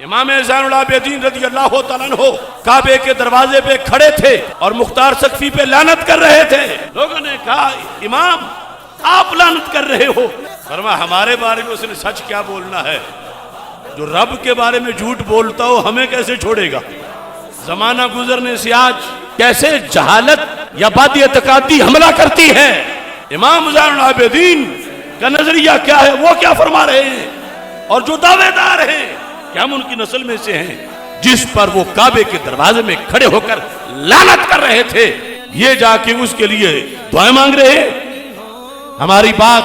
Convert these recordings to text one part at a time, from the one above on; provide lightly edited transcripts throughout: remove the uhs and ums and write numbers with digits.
इमाम ज़ैनुल आबिदीन रज़ी अल्लाह तआला अन्हु काबे के दरवाजे पे खड़े थे और मुख्तार सकफी पे लानत कर रहे थे। लोगों ने कहा, इमाम आप लानत कर रहे हो। फरमा, हमारे बारे में उसने सच क्या बोलना है? जो रब के बारे में झूठ बोलता हो हमें कैसे छोड़ेगा? जमाना गुजरने से आज कैसे जहालत या बादी हमला करती है। इमाम ज़ैनुल आबिदीन का नजरिया क्या है, वो क्या फरमा रहे हैं? और जो दावेदार हैं कि हम उनकी नस्ल में से हैं, जिस पर वो काबे के दरवाजे में खड़े होकर लानत कर रहे थे, ये जाके उसके लिए दुआएं मांग रहे हैं। हमारी बात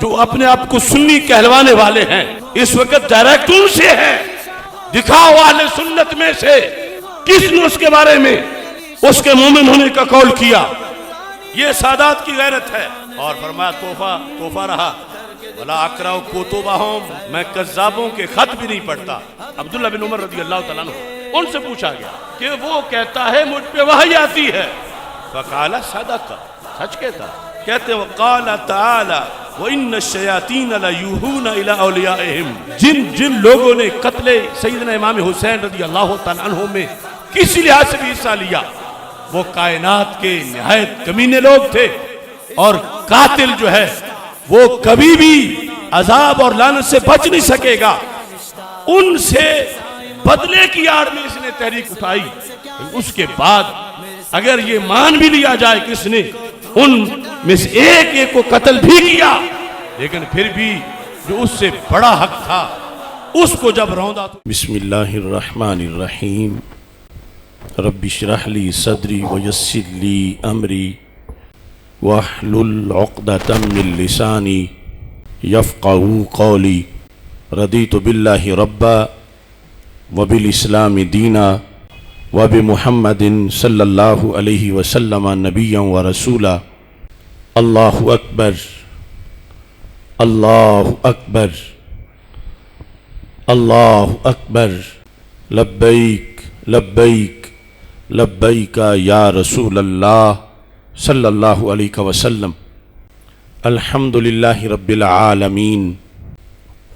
जो अपने आप को सुन्नी कहलवाने वाले हैं, इस वक्त डायरेक्ट उनसे है। दिखाओ अहले सुन्नत में से किसने उसके बारे में उसके मोमिन होने का कौल किया। ये सादात की गैरत है। और फरमाया, तोहफा रहा वला अकराउ कुतुबहुम, मैं कज़्ज़ाबों के खत भी नहीं पढ़ता। अब्दुल्लाह बिन उमर रज़ी अल्लाह तआला अन्हु, उनसे पूछा गया कि वो कहता है मुझ पे वही आती है। फ़क़ाला सदक़, सच कहता। कहते वक़ाल तआला व इन्न शयातीन लयूहूना इला औलियाइहिम, जिन लोगों ने कत्ले सैयदना इमाम हुसैन रज़ी अल्लाह तआला अन्हु में किसी लिहाज से भी हिस्सा लिया, वो कायनात के निहायत कमीने लोग थे। और कातिल जो है वो कभी भी अजाब और लानत से बच नहीं सकेगा। उनसे बदले की आड़ में इसने तहरीक उठाई। उसके बाद अगर ये मान भी लिया जाए कि इसने उन में से एक को कत्ल भी किया, लेकिन फिर भी जो उससे बड़ा हक था उसको जब रौंदा तो। बिस्मिल्लाहिर्रहमानिर्रहीम, रब्बि इश्रह ली सदरी व यस्सिर ली अमरी वहलुल उक़दतम मिन लिसानी यफ़क़हू क़ौली। रदीतु बिल्लाहि रब्बा व बिल इस्लामी दीना व बि मुहम्मदिन सल्लल्लाहु अलैहि वसल्लम नबिय्यन व रसूला। अल्लाहु अकबर, अल्लाहु अकबर, अल्लाहु अकबर। लब्बैक लब्बैक लब्बैक या रसूल अल्लाह सल्लल्लाहु अलैहि वसल्लम। अल्हम्दुलिल्लाहि रब्बिल आलमीन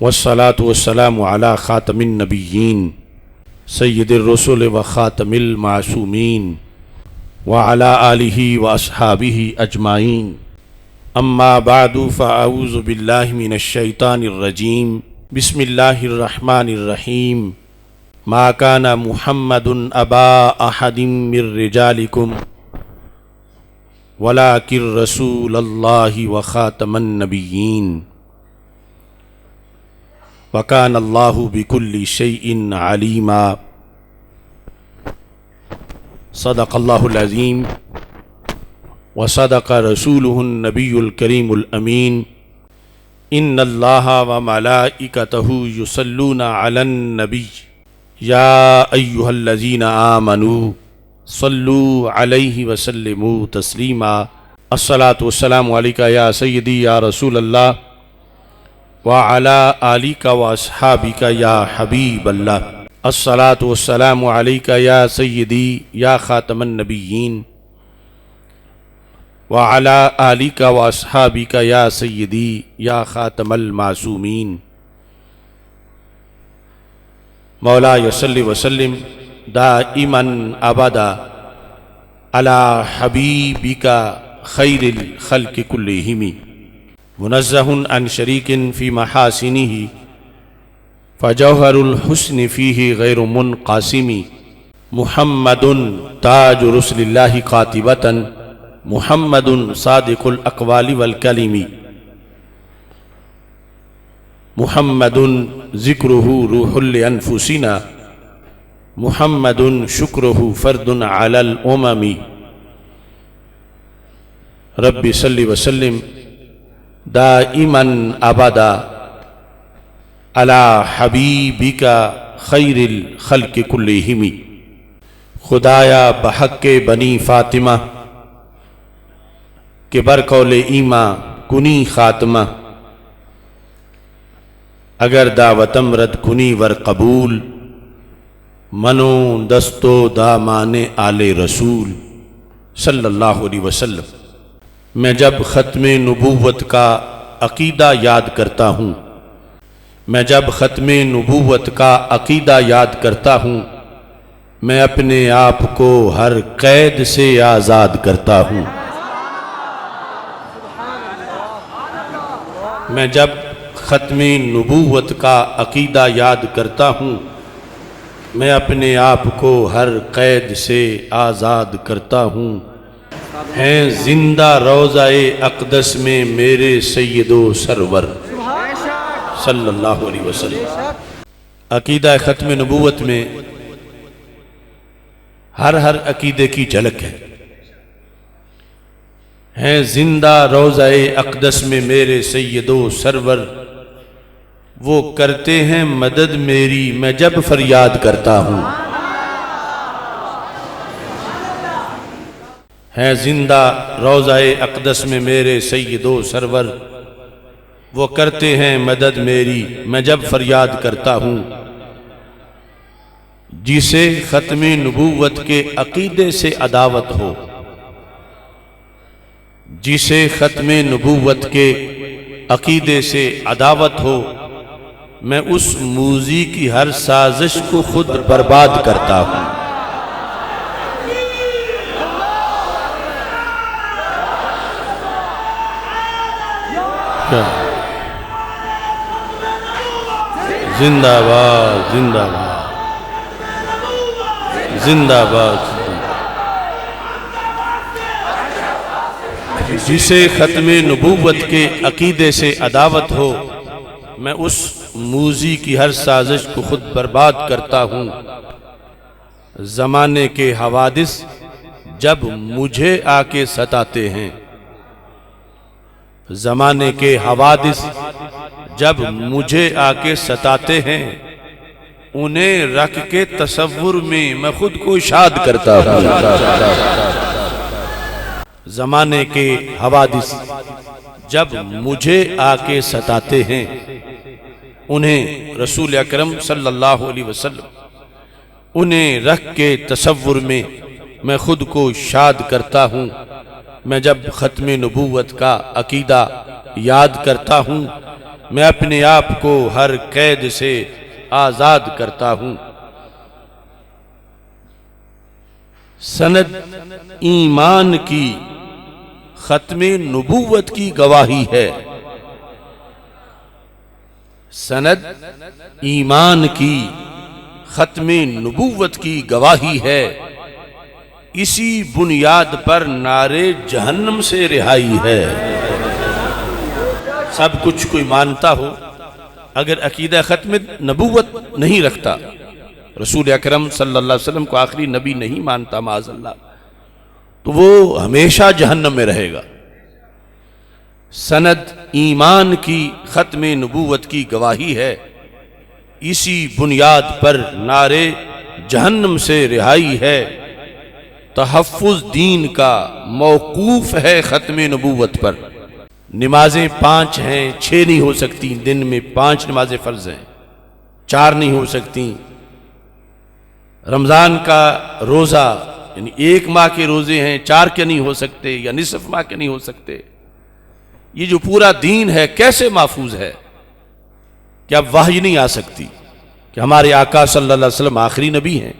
वस्सलातु वस्सलामु अला खातमिन नबिय्यीन सय्यिदिर रसूल व खातमिल मासूमीन व अला आलिहि व अस्हाबिहि अजमाइन। अम्मा बादु फ़अऊज़ु बिल्लाहि मिनश शैतानिर रजीम। बिस्मिल्लाहिर रहमानिर रहीम। मा काना मुहम्मदुन अबा अहदिम मिर रिजालिकुम वलाकिर रसूलल्लाहि व खातमन नबिय्यीन व कानल्लाहु बिकुल्लि शैइन अलीमा। सदक़ल्लाहुल अज़ीम व सदक़ रसूलुहुन नबियुल करीमुल अमीन। इन्नल्लाहा व मलाइकतहु युसल्लूना अलन नबी या अय्युहल्लज़ीना आमनू सल्लू अलैहि वसल्लिमू तस्लीमा। अस्सलातु वस्सलामु अलैका या सय्यदी या रसूल अल्लाह व अला आलिका व अस्हाबिका या हबीब अल्लाह। अस्सलातु वस्सलामु अलैका या सय्यदी या खातमन नबिय्यीन व अला आलिका व अस्हाबिका या सय्यदी या खातमल मासूमीन। मौला यसल्लि वसल्लिम दाइमन अबदा अला हबीबिका खैरिल खल्क़ि कुल्लिहिम। मुनज़्ज़हुन अन शरीकिन फ़ी महासिनिही फ़जौहरुल हुस्नि फ़ीही गैरु मुनक़ासिमी। मुहम्मदुन ताजु रुसुलिल्लाहि क़ातिबतन मुहम्मदुन सादिक़ुल अक़वालि वल कलिमी। मुहम्मदुन ज़िक्रुहु रूहुल अनफुसिना मुहम्मदुन शुक्रुहु फ़र्दुन अलल उममी। रब्बि सल्लि वसल्लिम दाइमन अबदा अला हबीबिका खैरिल खल्क़ि कुल्लिहिम। खुदाया बहक़्क़े बनी फ़ातिमा के बरकौले ईमा कुनी ख़ात्मा। अगर दावतम रद कुनी वर कबूल मनो दस्तो दामाने आले रसूल सल्लल्लाहु अलैहि वसल्लम। मैं जब ख़त्मे नबूवत का अक़ीदा याद करता हूँ, मैं जब ख़त्मे नबूवत का अकीदा याद करता हूँ, मैं अपने आप को हर कैद से आज़ाद करता हूँ। मैं जब ख़त्मे नबूवत का अकीदा याद करता हूँ, मैं अपने आप को हर कैद से आज़ाद करता हूँ। हैं जिंदा रोज़ाए अक़दस में मेरे सैयदो सरवर सल्लल्लाहु अलैहि वसल्लम। अकीदा ख़त्म नबूवत में हर अकीदे की झलक है। हैं जिंदा रोज़ाए अक़दस में मेरे सैयदो सरवर, वो करते हैं मदद मेरी मैं जब फरियाद करता हूँ। हैं जिंदा रोज़ाए अक़दस में मेरे सैयदो सरवर, वो करते हैं मदद मेरी मैं जब फरियाद करता हूँ। जिसे ख़त्मे नबूवत के अकीदे से अदावत हो, जिसे ख़त्मे नबूवत के अकीदे से अदावत हो, मैं उस मूज़ी की हर साजिश को खुद बर्बाद करता हूँ। जिंदाबाद जिंदाबाद जिंदाबाद। जिसे ख़त्मे नबूवत के अकीदे से अदावत हो, मैं उस मूज़ी की हर साजिश को खुद बर्बाद करता हूँ। ज़माने के हवादिस जब मुझे आके सताते हैं, ज़माने के हवादिस जब मुझे आके सताते हैं, उन्हें रख के तसव्वुर में मैं खुद को शाद करता हूँ। ज़माने के हवादिस जब मुझे आके सताते हैं, उन्हें रसूल अकरम सल्लल्लाहु अलैहि वसल्लम उन्हें रख के तसव्वुर में मैं खुद को शाद करता हूँ। मैं जब ख़त्मे नबूवत का अकीदा याद करता हूँ, मैं अपने आप को हर कैद से आज़ाद करता हूँ। सनद ईमान की ख़त्मे नबूवत की गवाही है। सनद ईमान की ख़त्मे नबूवत की गवाही है। इसी बुनियाद पर नारे जहन्नम से रिहाई है। सब कुछ कोई मानता हो, अगर अकीदा ख़त्म नबूवत नहीं रखता, रसूल अकरम सल्लल्लाहु अलैहि वसल्लम को आखिरी नबी नहीं मानता माज़अल्लाह, तो वो हमेशा जहन्नम में रहेगा। सनद ईमान की ख़त्म नबूवत की गवाही है। इसी बुनियाद पर नारे जहन्नम से रिहाई है। तहफ़्फ़ुज़ दीन का मौकूफ़ है ख़त्म नबूवत पर। नमाजें 5 हैं, 6 नहीं हो सकती। दिन में 5 नमाजें फ़र्ज़ हैं, 4 नहीं हो सकती। रमज़ान का रोज़ा यानी 1 माह के रोज़े हैं, 4 के नहीं हो सकते या निसफ़ माह के नहीं हो सकते। ये जो पूरा दीन है कैसे महफूज है कि अब वही नहीं आ सकती कि हमारे आका सल्लल्लाहु अलैहि वसल्लम आखिरी नबी हैं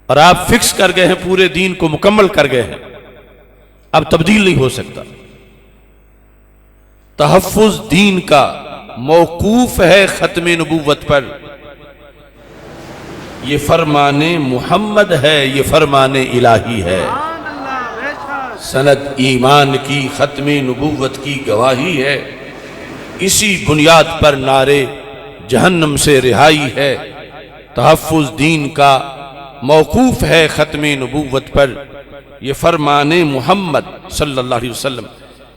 और आप फिक्स कर गए हैं, पूरे दीन को मुकम्मल कर गए हैं, अब तब्दील नहीं हो सकता। तहफ़्फ़ुज़ दीन का मौकूफ़ है ख़त्म नबूवत पर। ये फरमाने मुहम्मद है, ये फरमाने इलाही है। सनद ईमान की ख़त्म नबूवत की गवाही है। इसी बुनियाद पर नारे जहन्नम से रिहाई है। तहफ़्फ़ुज़ दीन का मौकूफ़ है ख़त्म नबूवत पर। ये फरमाने मुहम्मद सल्लल्लाहु अलैहि वसल्लम,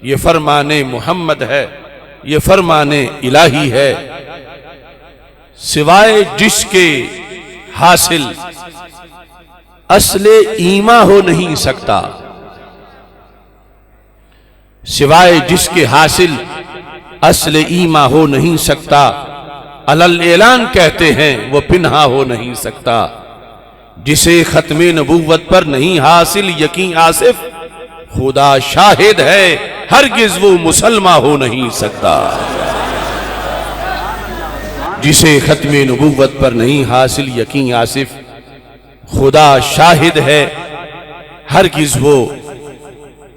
ये फरमाने मुहम्मद है, ये फरमाने इलाही है। सिवाय जिसके हासिल असले ईमा हो नहीं सकता, सिवाय जिसके हासिल असले ईमा हो नहीं सकता। अलल ऐलान कहते हैं वो पिन्हा हो नहीं सकता। जिसे ख़त्म नबूवत पर नहीं हासिल यकीन आसिफ, खुदा शाहिद है हरगिज़ वो मुसलमान हो नहीं सकता। जिसे ख़त्म नबूवत पर नहीं हासिल यकीन आसिफ, खुदा शाहिद है हरगिज़ वो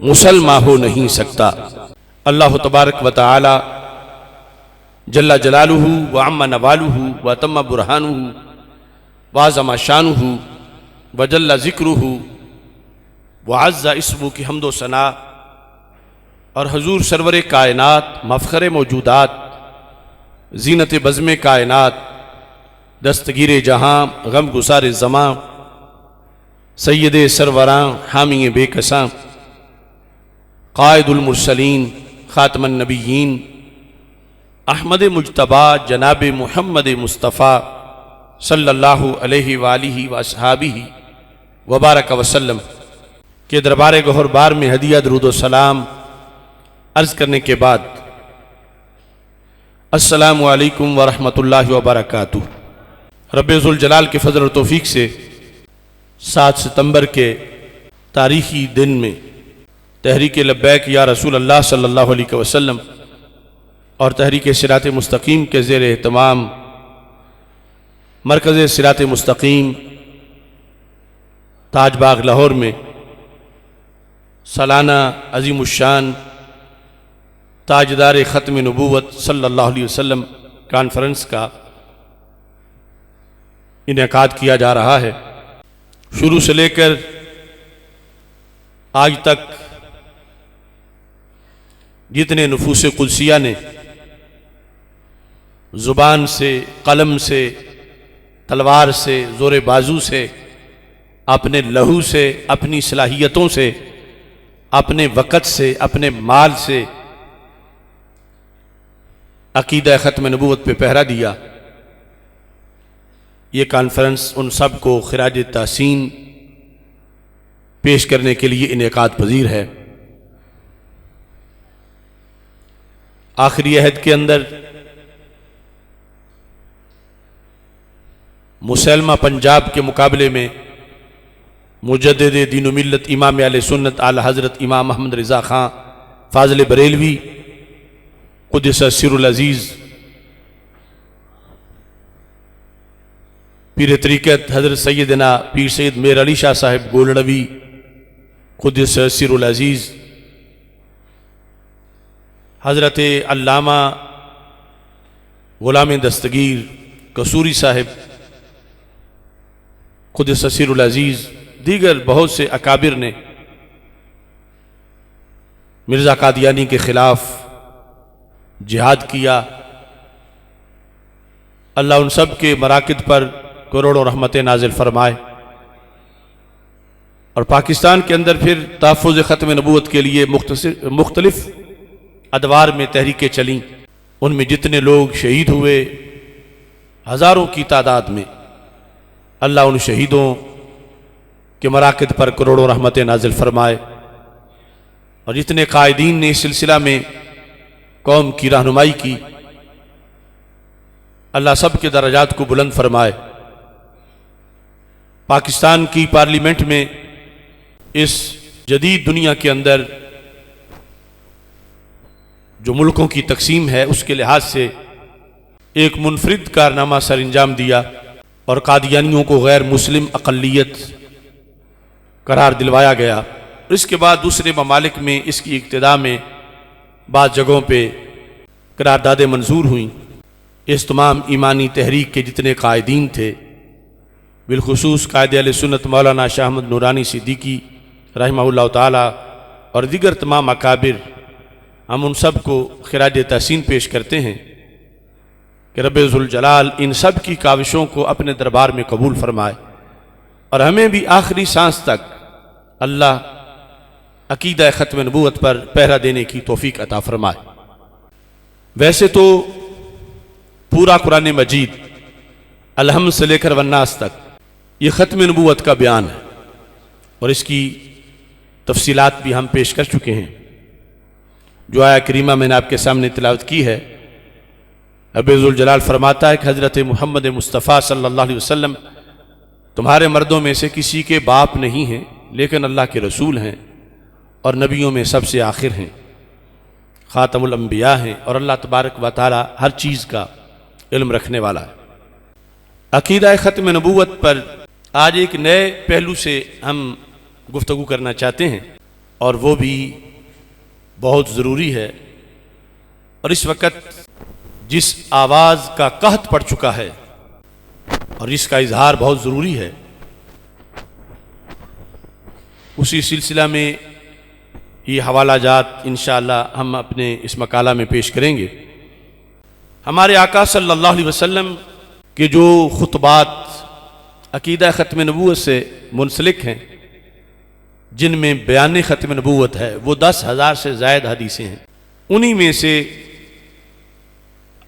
मुसलमान हो नहीं सकता। अल्लाह तबारक व तआला जल्ला जलालुहु व अम्मा नवालुहु व तम्मा बुरहानुहु व अज़्ज़मा शानुहु व जल्ला ज़िक्रुहु व अज़्ज़ा इस्मुहु की हम्दो सना और हजूर सरवर कायनात, मफ़ख़र मौजूदात, ज़ीनत बज़्म कायनात, दस्तगीर जहाँ, गम गुसार ज़मां, सैयद सरवरां, हामी बेकसां, क़ाइदुल मुरसलीन, ख़ातमुन नबिय्यीन, अहमद मुज्तबा जनाब मुहम्मद मुस्तफ़ा सल्लल्लाहु अलैहि वालिहि व अस्हाबिहि व बारक वसल्लम के दरबार गौहरबार में हदिया दरूद व सलाम अर्ज़ करने के बाद अस्सलामु अलैकुम व रहमतुल्लाहि व बरकातुहू। रब्बे ज़ुल जलाल के फ़ज़ल और तौफ़ीक़ से 7 सितंबर के तारीख़ी दिन में तहरीक लब्बैक या रसूल अल्लाह सल्लल्लाहु अलैहि वसल्लम और तहरीक सिरात मुस्तकीम के ज़ेर एहतमाम मरकज़ सिरात मुस्तकीम ताजबाग लाहौर में सालाना अज़ीमुश्शान ताजदार ख़त्म नबूवत सल्लल्लाहु अलैहि वसल्लम कॉन्फ्रेंस का इनेकाद किया जा रहा है। शुरू से लेकर आज तक जितने नफूस कुदसिया ने ज़ुबान से, कलम से, तलवार से, ज़ोर बाजू से, अपने लहू से, अपनी सलाहियतों से, अपने वक़्त से, अपने माल से अक़ीदा ख़त्म नबूवत पे पहरा दिया, ये कॉन्फ्रेंस उन सब को ख़िराज तहसीन पेश करने के लिए इनेकाद पजीर है। आखिरी अहद के अंदर मुसलमा पंजाब के मुकाबले में मुजद्दिद दीन व मिल्लत इमाम अहले सुन्नत आला हज़रत इमाम अहमद रज़ा ख़ां फ़ाज़िल बरेलवी क़ुद्दस सिर्रुल अज़ीज़, पीर तरीक़त हज़रत सैयदना पीर सैयद मेर अली शाह साहिब गोलड़वी क़ुद्दस सिर्रुल अज़ीज़, हज़रत अल्लामा ग़ुलाम दस्तगीर कसूरी साहिब क़ुद्दस सिर्रुल अज़ीज़, दीगर बहुत से अकाबिर ने मिर्ज़ा कादियानी के ख़िलाफ़ जिहाद किया। अल्लाह उन सब के मराकिद पर करोड़ों रहमतें नाजिल फरमाए और पाकिस्तान के अंदर फिर तहफ़्फ़ुज़ ख़त्म नबूवत के लिए मुख्तलिफ़ अदवार में तहरीकें चलीं। उनमें जितने लोग शहीद हुए, हज़ारों की तादाद में, अल्लाह उन शहीदों के मराकिद पर करोड़ों रहमतें नाजिल फरमाए और जितने कायदीन ने इस सिलसिला में कौम की रहनुमाई की, अल्लाह सब के दर्जात को बुलंद फरमाए। पाकिस्तान की पार्लियामेंट में इस जदीद दुनिया के अंदर जो मुल्कों की तकसीम है उसके लिहाज से एक मुनफरिद कारनामा सर अंजाम दिया और कादियानियों को गैर मुस्लिम अक़लियत करार दिलवाया गया। इसके बाद दूसरे ममालिक में इसकी इब्तिदा में बाज़ जगहों पे करारदादें मंजूर हुई। इस तमाम ईमानी तहरीक के जितने कायदीन थे, बिलखुसूस कायद अहले सुन्नत मौलाना शाह अहमद नूरानी सिद्दीकी रहमहुल्लाह ताला और दीगर तमाम अकाबिर, हम उन सब को ख़िराज तहसीन पेश करते हैं कि रब्बे ज़ुल जलाल इन सब की काविशों को अपने दरबार में कबूल फरमाए और हमें भी आखिरी सांस तक अल्लाह अक़ीदा ख़त्म नबूवत पर पहरा देने की तौफ़ीक़ अता फरमाए। वैसे तो पूरा कुरान मजीद अलहम्द से लेकर वन्नास तक ये ख़त्म नबूवत का बयान है और इसकी तफसीलात भी हम पेश कर चुके हैं। जो आया करीमा मैंने आपके सामने तिलावत की है, रब्बे ज़ुल जलाल फरमाता है कि हज़रत मुहम्मद मुस्तफ़ा सल्लल्लाहु अलैहि वसल्लम तुम्हारे मर्दों में से किसी के बाप नहीं हैं, लेकिन अल्लाह के रसूल हैं और नबियों में सबसे आखिर हैं, ख़ातमुल अंबिया हैं और अल्लाह तबारक व तआला हर चीज़ का इल्म रखने वाला है। अकीदा ख़त्म नबूवत पर आज एक नए पहलू से हम गुफ्तगू करना चाहते हैं और वो भी बहुत ज़रूरी है। और इस वक्त जिस आवाज़ का कहत पड़ चुका है और इसका इजहार बहुत ज़रूरी है, उसी सिलसिला में ये हवाला जात इंशाअल्लाह हम अपने इस मकाला में पेश करेंगे। हमारे आका सल्लल्लाहु अलैहि वसल्लम के जो खुतबात अकीदा ख़त्म नबूवत से मुंसलिक हैं, जिनमें बयान ख़त्म नबूवत है, वो 10,000 से ज़ायद हदीसें हैं। उन्हीं में से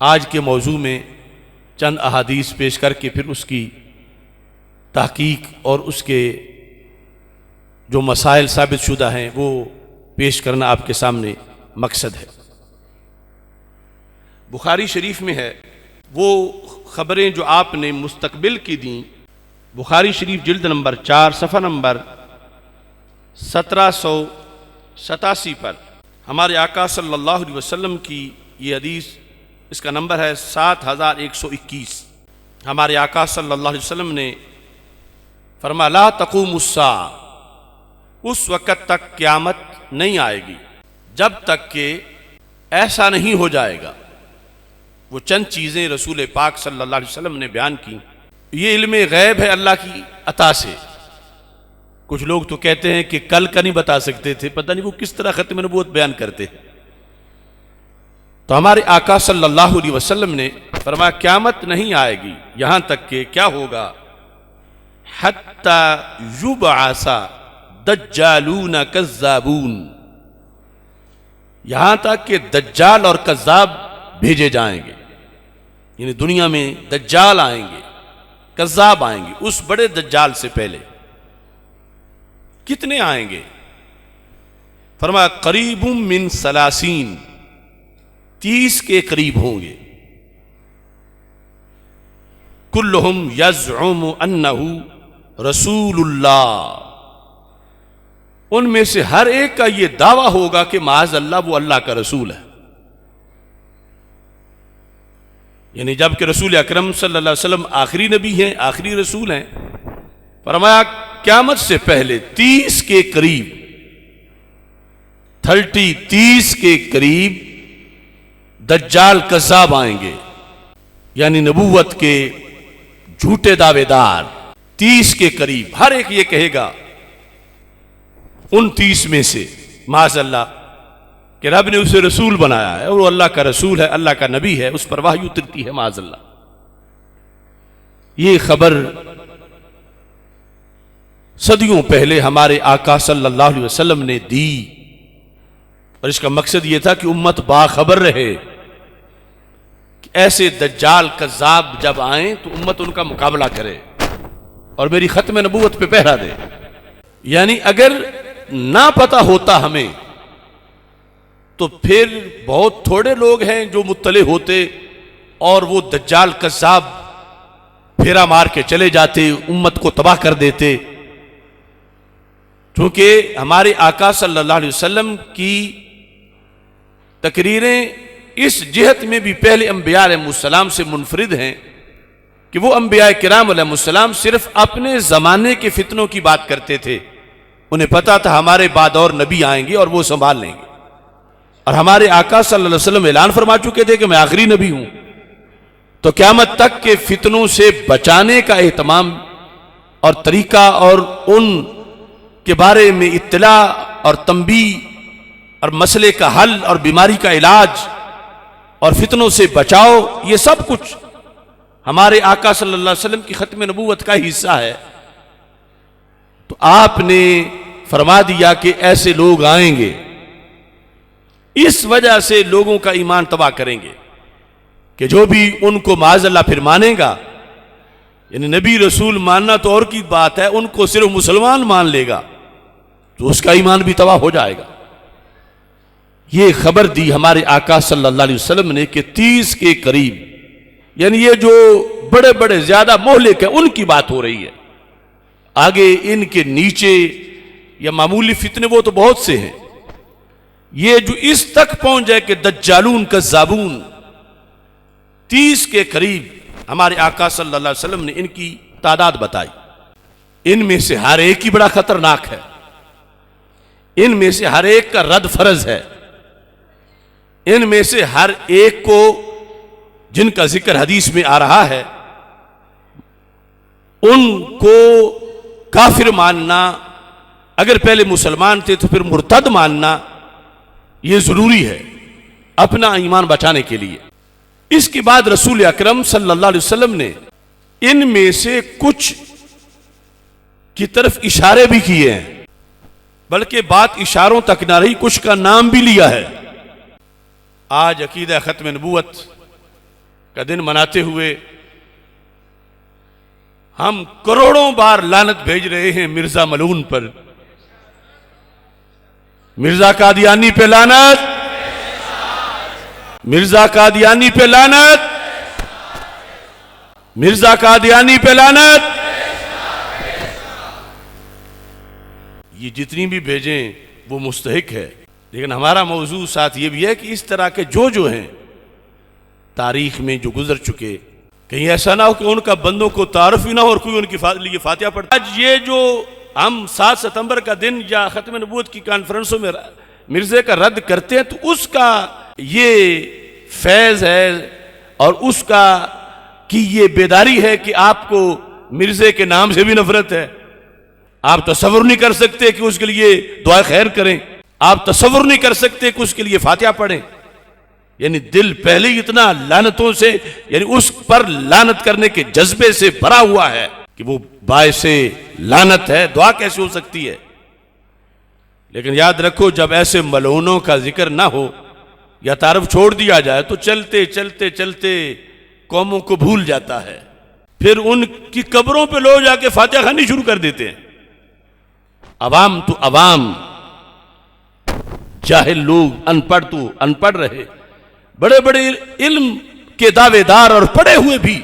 आज के मौजू में चंद अहादीस पेश करके फिर उसकी तहकीक और उसके जो मसाइल साबित शुदा हैं वो पेश करना आपके सामने मकसद है। बुखारी शरीफ में है वो ख़बरें जो आपने मुस्तकबिल की दी। बुखारी शरीफ जिल्द नंबर 4 सफ़ा नंबर 1787 पर हमारे आका सल्लल्लाहु अलैहि वसल्लम की ये हदीस, इसका नंबर है 7121। हमारे आका सल्लल्लाहु अलैहि वसल्लम ने फरमाया, ला तक़ूमुस्सा, उस वक़्त तक क़यामत नहीं आएगी जब तक कि ऐसा नहीं हो जाएगा। वो चंद चीज़ें रसूल पाक सल्लल्लाहु अलैहि वसल्लम ने बयान की। ये इल्म गैब है अल्लाह की अता से। कुछ लोग तो कहते हैं कि कल का नहीं बता सकते थे, पता नहीं वो किस तरह ख़त्म नबूवत बयान करते हैं। तो हमारे आका सल्लल्लाहु अलैहि वसल्लम ने फरमाया क़यामत नहीं आएगी यहाँ तक कि क्या होगा, हत्ता युबअसा दज्जालून कज़्ज़ाबून, यहाँ तक कि दज्जाल और कज़्ज़ाब भेजे जाएंगे। यानी दुनिया में दज्जाल आएंगे, कज़्ज़ाब आएंगे। उस बड़े दज्जाल से पहले कितने आएंगे? फरमाया करीबुम मिन सलासीन, 30 के करीब होंगे। कुल्लुहुम यज़उमु अन्नहु रसूलुल्लाह, उनमें से हर एक का यह दावा होगा कि माज़ अल्लाह वो अल्लाह का रसूल है। यानी जबकि रसूल अकरम सल्लल्लाहु अलैहि वसल्लम आखिरी नबी हैं, आखिरी रसूल हैं। फरमाया क़यामत से पहले 30 के करीब, 30 के करीब दज्जाल कज़्ज़ाब आएंगे, यानी नबूवत के झूठे दावेदार 30 के करीब। हर एक ये कहेगा उन 30 में से माज़ अल्लाह कि रब ने उसे रसूल बनाया है और वो अल्लाह का रसूल है, अल्लाह का नबी है, उस पर वही उतरती है माज़ अल्लाह। ये खबर सदियों पहले हमारे आका सल्लल्लाहु अलैहि वसल्लम ने दी और इसका मकसद यह था कि उम्मत बाखबर रहे कि ऐसे दज्जाल कज़्ज़ाब जब आए तो उम्मत उनका मुकाबला करे और मेरी ख़त्म नबूवत पे पहरा दे। यानी अगर ना पता होता हमें तो फिर बहुत थोड़े लोग हैं जो मुत्तले होते और वो दज्जाल कज़्ज़ाब फेरा मार के चले जाते, उम्मत को तबाह कर देते। क्योंकि हमारे आका सल्लल्लाहु अलैहि वसल्लम की तकरीरें इस जिहत में भी पहले अंबिया अलैहिस्सलाम से मुनफरिद हैं कि वो अंबिया किराम अलैहिस्सलाम सिर्फ अपने ज़माने के फितनों की बात करते थे। उन्हें पता था हमारे बाद और नबी आएंगे और वो संभाल लेंगे। और हमारे आका सल्लल्लाहु अलैहि वसल्लम ऐलान फरमा चुके थे कि मैं आखिरी नबी हूं, तो क़यामत तक के फितनों से बचाने का एहतमाम और तरीका और उन के बारे में इत्तला और तंबी और मसले का हल और बीमारी का इलाज और फितनों से बचाओ, ये सब कुछ हमारे आका सल्लल्लाहु अलैहि वसल्लम की ख़त्म नबूवत का हिस्सा है। तो आपने फरमा दिया कि ऐसे लोग आएंगे, इस वजह से लोगों का ईमान तबाह करेंगे कि जो भी उनको माज़अल्लाह फिर मानेगा, यानी नबी रसूल मानना तो और की बात है, उनको सिर्फ मुसलमान मान लेगा तो उसका ईमान भी तबाह हो जाएगा। ये खबर दी हमारे आका सल्लल्लाहु अलैहि वसल्लम ने कि 30 के करीब, यानी ये जो बड़े बड़े ज्यादा मोहलिक है उनकी बात हो रही है। आगे इनके नीचे या मामूली फितने वो तो बहुत से हैं। ये जो इस तक पहुंच जाए कि दज्जालून कज़्ज़ाबून 30 के करीब हमारे आका सल्लल्लाहु अलैहि वसल्लम ने इनकी तादाद बताई। इनमें से हर एक ही बड़ा खतरनाक है, इनमें से हर एक का रद्द फर्ज है, इनमें से हर एक को जिनका जिक्र हदीस में आ रहा है उनको काफिर मानना, अगर पहले मुसलमान थे तो फिर मुर्तद मानना यह जरूरी है अपना ईमान बचाने के लिए। इसके बाद रसूल अकरम सल्लल्लाहु अलैहि वसल्लम ने इनमें से कुछ की तरफ इशारे भी किए हैं, बल्कि बात इशारों तक ना रही, कुछ का नाम भी लिया है। आज अकीदा खत्म नबूवत का दिन मनाते हुए हम करोड़ों बार लानत भेज रहे हैं मिर्जा मलून पर। मिर्जा कादियानी पे लानत, मिर्जा कादियानी पे लानत, मिर्जा कादियानी पे लानत। ये जितनी भी भेजें वो मुस्तहिक है, लेकिन हमारा मौजू साथ ये भी है कि इस तरह के जो हैं तारीख में जो गुजर चुके, कहीं ऐसा ना हो कि उनका बंदों को तारुफ ही ना हो और कोई उनके लिए फातिहा पढ़ता। आज ये जो हम 7 सितंबर का दिन या खत्म नबूवत की कॉन्फ्रेंसों में मिर्जे का रद्द करते हैं, तो उसका ये फैज़ है और उसका कि ये बेदारी है कि आपको मिर्जे के नाम से भी नफरत है। आप तसव्वुर नहीं कर सकते कि उसके लिए दुआ खैर करें, आप तसव्वुर नहीं कर सकते कि उसके लिए फातिहा पढ़ें। यानी दिल पहले ही इतना लानतों से, यानी उस पर लानत करने के जज्बे से भरा हुआ है कि वो बायसे लानत है, दुआ कैसे हो सकती है। लेकिन याद रखो, जब ऐसे मलूनों का जिक्र ना हो या तारफ छोड़ दिया जाए तो चलते चलते चलते कौमों को भूल जाता है। फिर उनकी कब्रों पे लोग जाके फातिहा खानी शुरू कर देते हैं। अवाम तो अवाम, जाहिल लोग, अनपढ़ तो अनपढ़ रहे, बड़े बड़े इल्म के दावेदार और पढ़े हुए भी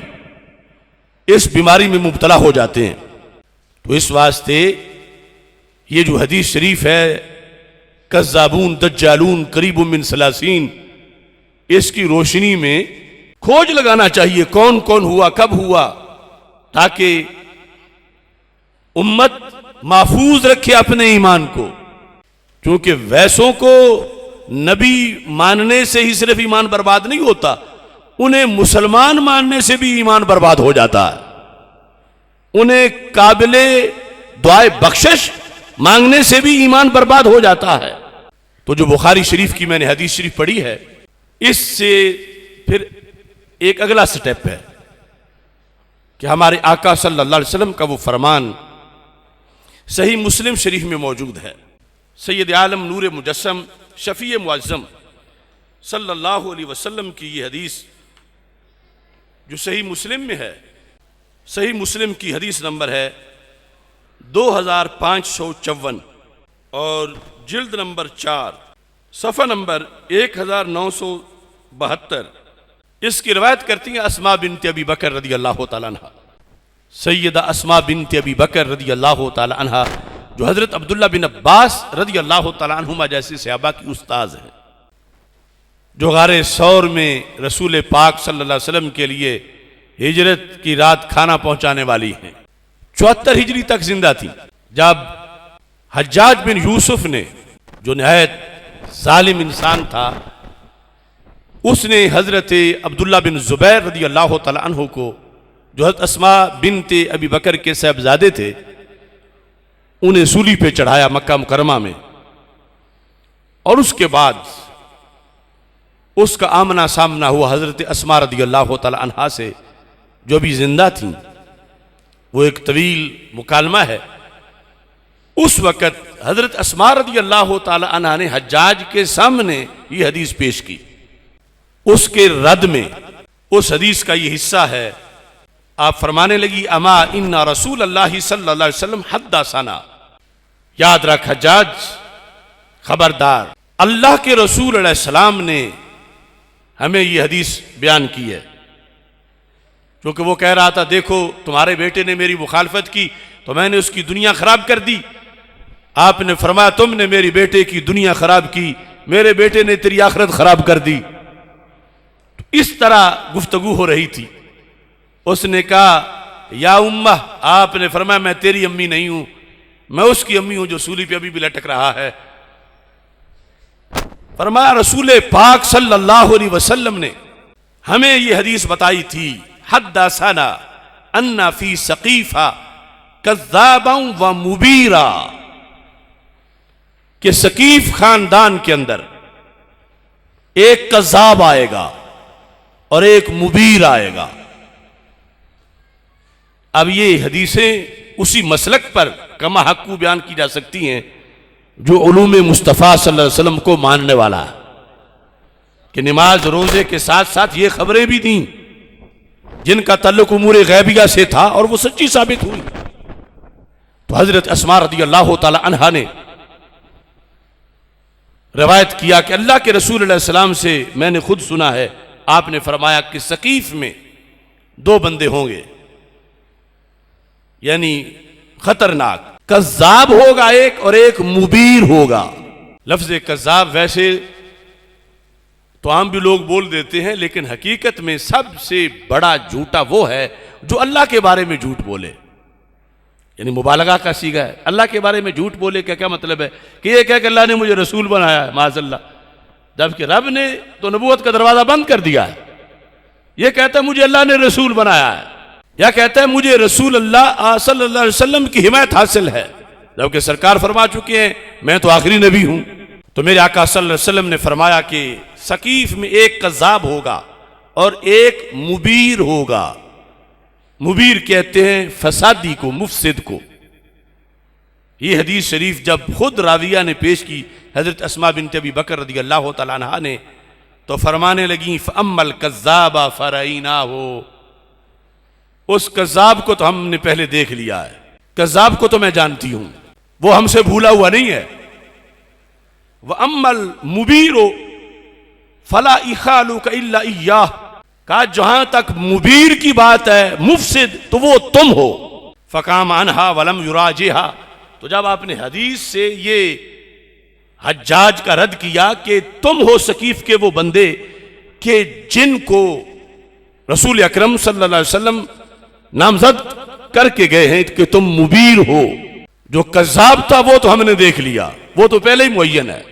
इस बीमारी में मुब्तला हो जाते हैं। तो इस वास्ते ये जो हदीस शरीफ है, कज़्ज़ाबून दज्जालून करीबुम मिन सलासीन, इसकी रोशनी में खोज लगाना चाहिए कौन कौन हुआ, कब हुआ, ताकि उम्मत महफूज रखे अपने ईमान को। क्योंकि वैसों को नबी मानने से ही सिर्फ ईमान बर्बाद नहीं होता, उन्हें मुसलमान मानने से भी ईमान बर्बाद हो जाता है। उन्हें काबिले दुआए बख्शिश मांगने से भी ईमान बर्बाद हो जाता है। तो जो बुखारी शरीफ की मैंने हदीस शरीफ पढ़ी है, इससे फिर एक अगला स्टेप है कि हमारे आका सल्लल्लाहु अलैहि वसल्लम का वो फरमान सही मुस्लिम शरीफ में मौजूद है। सैयद आलम नूर मुजस्सम शफी मुअज़्ज़म सल्लल्लाहु अलैहि वसल्लम की ये हदीस जो सही मुस्लिम में है, सही मुस्लिम की हदीस नंबर है 2554 और जिल्द नंबर 4 सफ़ा नंबर 1972। इसकी रवायत करती हैं अस्मा बिन्त अबी बकर रदी अल्लाह तआला अन्हा। सैयदा अस्मा बिन्त अबी बकर रदी अल्लाह तआला अन्हा जो हजरत अब्दुल्ला बिन अब्बास रदी अल्लाह तआला अन्हुमा जैसे सहाबा की उस्ताद हैं, जो गारे सौर में रसूल पाक सल्लल्लाहु अलैहि वसल्लम के लिए हिजरत की रात खाना पहुंचाने वाली हैं। 74 हिजरी तक जिंदा थी जब हज्जाज बिन यूसुफ ने, जो नहायत जालिम इंसान था, उसने हजरत अब्दुल्ला बिन जुबैर रदी अल्लाह तआला अन्हु को, जो हजरत अस्मा बिन्ते अबी बकर के साहबजादे थे, उन्हें सूली पे चढ़ाया मक्का मुकरमा में। और उसके बाद उसका आमना सामना हुआ हजरत अस्मा रदी अल्लाह तआला अन्हा से, जो भी जिंदा थी। वो एक तवील मुकालमा है। उस वक़्त हजरत अस्मा रदी अल्लाह तआला अन्हा ने हज्जाज के सामने ये हदीस पेश की। उसके रद में उस हदीस का ये हिस्सा है, आप फरमाने लगी, अमा इन्ना रसूल अल्लाह सल्लल्लाहु अलैहि वसल्लम हद्दासना। याद रख हज्जाज, खबरदार, अल्लाह के रसूल अलैहि सलाम ने हमें ये हदीस बयान की है। क्योंकि वो कह रहा था, देखो तुम्हारे बेटे ने मेरी मुखालफत की तो मैंने उसकी दुनिया खराब कर दी। आपने फरमाया, तुमने मेरी बेटे की दुनिया खराब की, मेरे बेटे ने तेरी आखिरत खराब कर दी। तो इस तरह गुफ्तगू हो रही थी। उसने कहा या उम्मा, आपने फरमाया मैं तेरी अम्मी नहीं हूं, मैं उसकी अम्मी हूं जो सूली पे अभी भी लटक रहा है। फरमाया रसूल पाक सल्लल्लाहु अलैहि वसल्लम ने हमें यह हदीस बताई थी, हद्दासना अन्ना फी सकीफा कज़्ज़ाबन व मुबीरा, कि सकीफ खानदान के अंदर एक कज़्ज़ाब आएगा और एक मुबीर आएगा। अब ये हदीसें उसी मसलक पर कमा हक्कू बयान की जा सकती हैं जो उलूम मुस्तफ़ा सल्लल्लाहु अलैहि वसल्लम को मानने वाला है, कि नमाज रोजे के साथ साथ ये खबरें भी दी जिनका तल्लुक उमूर गैबिया से था और वो सच्ची साबित हुई। तो हजरत अस्मा रदियल्लाहु ताला अन्हा ने रवायत किया कि अल्लाह के रसूल अलैहि सलाम से मैंने खुद सुना है, आपने फरमाया कि सकीफ में दो बंदे होंगे, यानी खतरनाक, कज़्ज़ाब होगा एक और एक मुबीर होगा। लफ्ज़ कज़्ज़ाब वैसे तो आम भी लोग बोल देते हैं, लेकिन हकीकत में सबसे बड़ा झूठा वो है जो अल्लाह के बारे में झूठ बोले, यानी मुबालगा का सीगा है। अल्लाह के बारे में झूठ बोले का क्या मतलब है कि ये कह कि अल्लाह ने मुझे रसूल बनाया है, माज़अल्लाह, जबकि रब ने तो नबूवत का दरवाज़ा बंद कर दिया है। ये कहता है मुझे अल्लाह ने रसूल बनाया है, या कहता है मुझे रसूल अल्लाह सल्लल्लाहु अलैहि वसल्लम की हिमायत हासिल है, जबकि सरकार फरमा चुके हैं मैं तो आखिरी नबी हूं। तो मेरे आका सल्लल्लाहु अलैहि वसल्लम ने फरमाया कि सकीफ में एक कज़्ज़ाब होगा और एक मुबीर होगा। मुबीर कहते हैं फसादी को, मुफसिद को। ये हदीस शरीफ जब खुद राविया ने पेश की हजरत अस्मा बिन्त अबी बकर रदियल्लाहु तआला अन्हा ने, तो फरमाने लगी फअम्मल कज़्ज़ाबा फरईना हो, उस कज़्ज़ाब को तो हमने पहले देख लिया है, कज़्ज़ाब को तो मैं जानती हूं, वो हमसे भूला हुआ नहीं है। व अम्मल मुबीरो फला इखालुका इल्ला इय्याह, कहा जहां तक मुबीर की बात है, मुफसिद, तो वो तुम हो। फ़काम अनहा वलम युराजिहा, तो जब आपने हदीस से ये हज्जाज का रद्द किया कि तुम हो सकीफ के वो बंदे कि जिनको रसूल अकरम सल्लल्लाहु अलैहि वसल्लम नामजद करके गए हैं कि तुम मुबीर हो, जो कज़्ज़ाब था वो तो हमने देख लिया, वो तो पहले ही मुअय्यन है,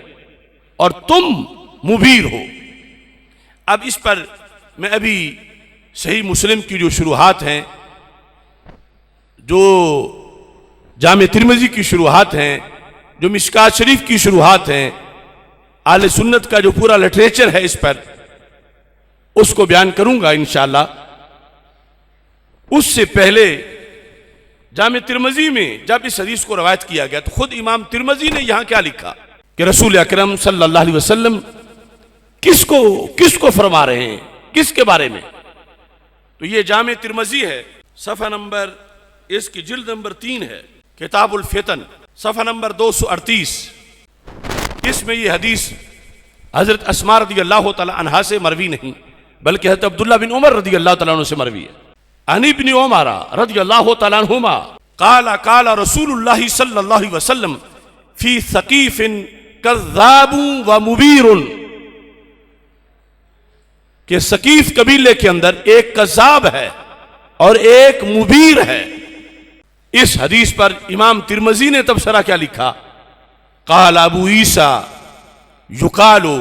और तुम मुबीर हो। अब इस पर मैं अभी सही मुस्लिम की जो शुरुआत हैं, जो जामे तिरमिज़ी की शुरुआत हैं, जो मिशकात शरीफ की शुरुआत हैं, आले सुन्नत का जो पूरा लिटरेचर है इस पर, उसको बयान करूंगा इंशाअल्लाह। उससे पहले जामे तिरमिज़ी में जब इस हदीस को रवायत किया गया तो खुद इमाम तिरमिज़ी ने यहां क्या लिखा कि रसूल अकरम सल्लल्लाहु अलैहि वसल्लम किसको फरमा रहे हैं, किसके बारे में। तो ये जामे तिरमिज़ी है, सफ़ा नंबर, इसकी जिल्द नंबर 3 है, किताबुल फितन, सफ़ा नंबर 238। इसमें ये हदीस हजरत अस्मा रदियल्लाहु तआला अन्हा से मरवी नहीं, बल्कि हजरत अब्दुल्लाह बिन उमर रदियल्लाहु तआला अन्हु से मरवी है। अन इब्न उमर रदियल्लाहु तआला अन्हुमा क़ाला क़ाला रसूलुल्लाह सल्लल्लाहु अलैहि वसल्लम फी सक़ीफ़िन कज़्ज़ाबुन व मुबीरुन, कि सकीफ कबीले के अंदर एक कज़्ज़ाब है और एक मुबीर है। इस हदीस पर इमाम तिरमिज़ी ने तबसरा क्या लिखा, क़ाल अबू ईसा युक़ालु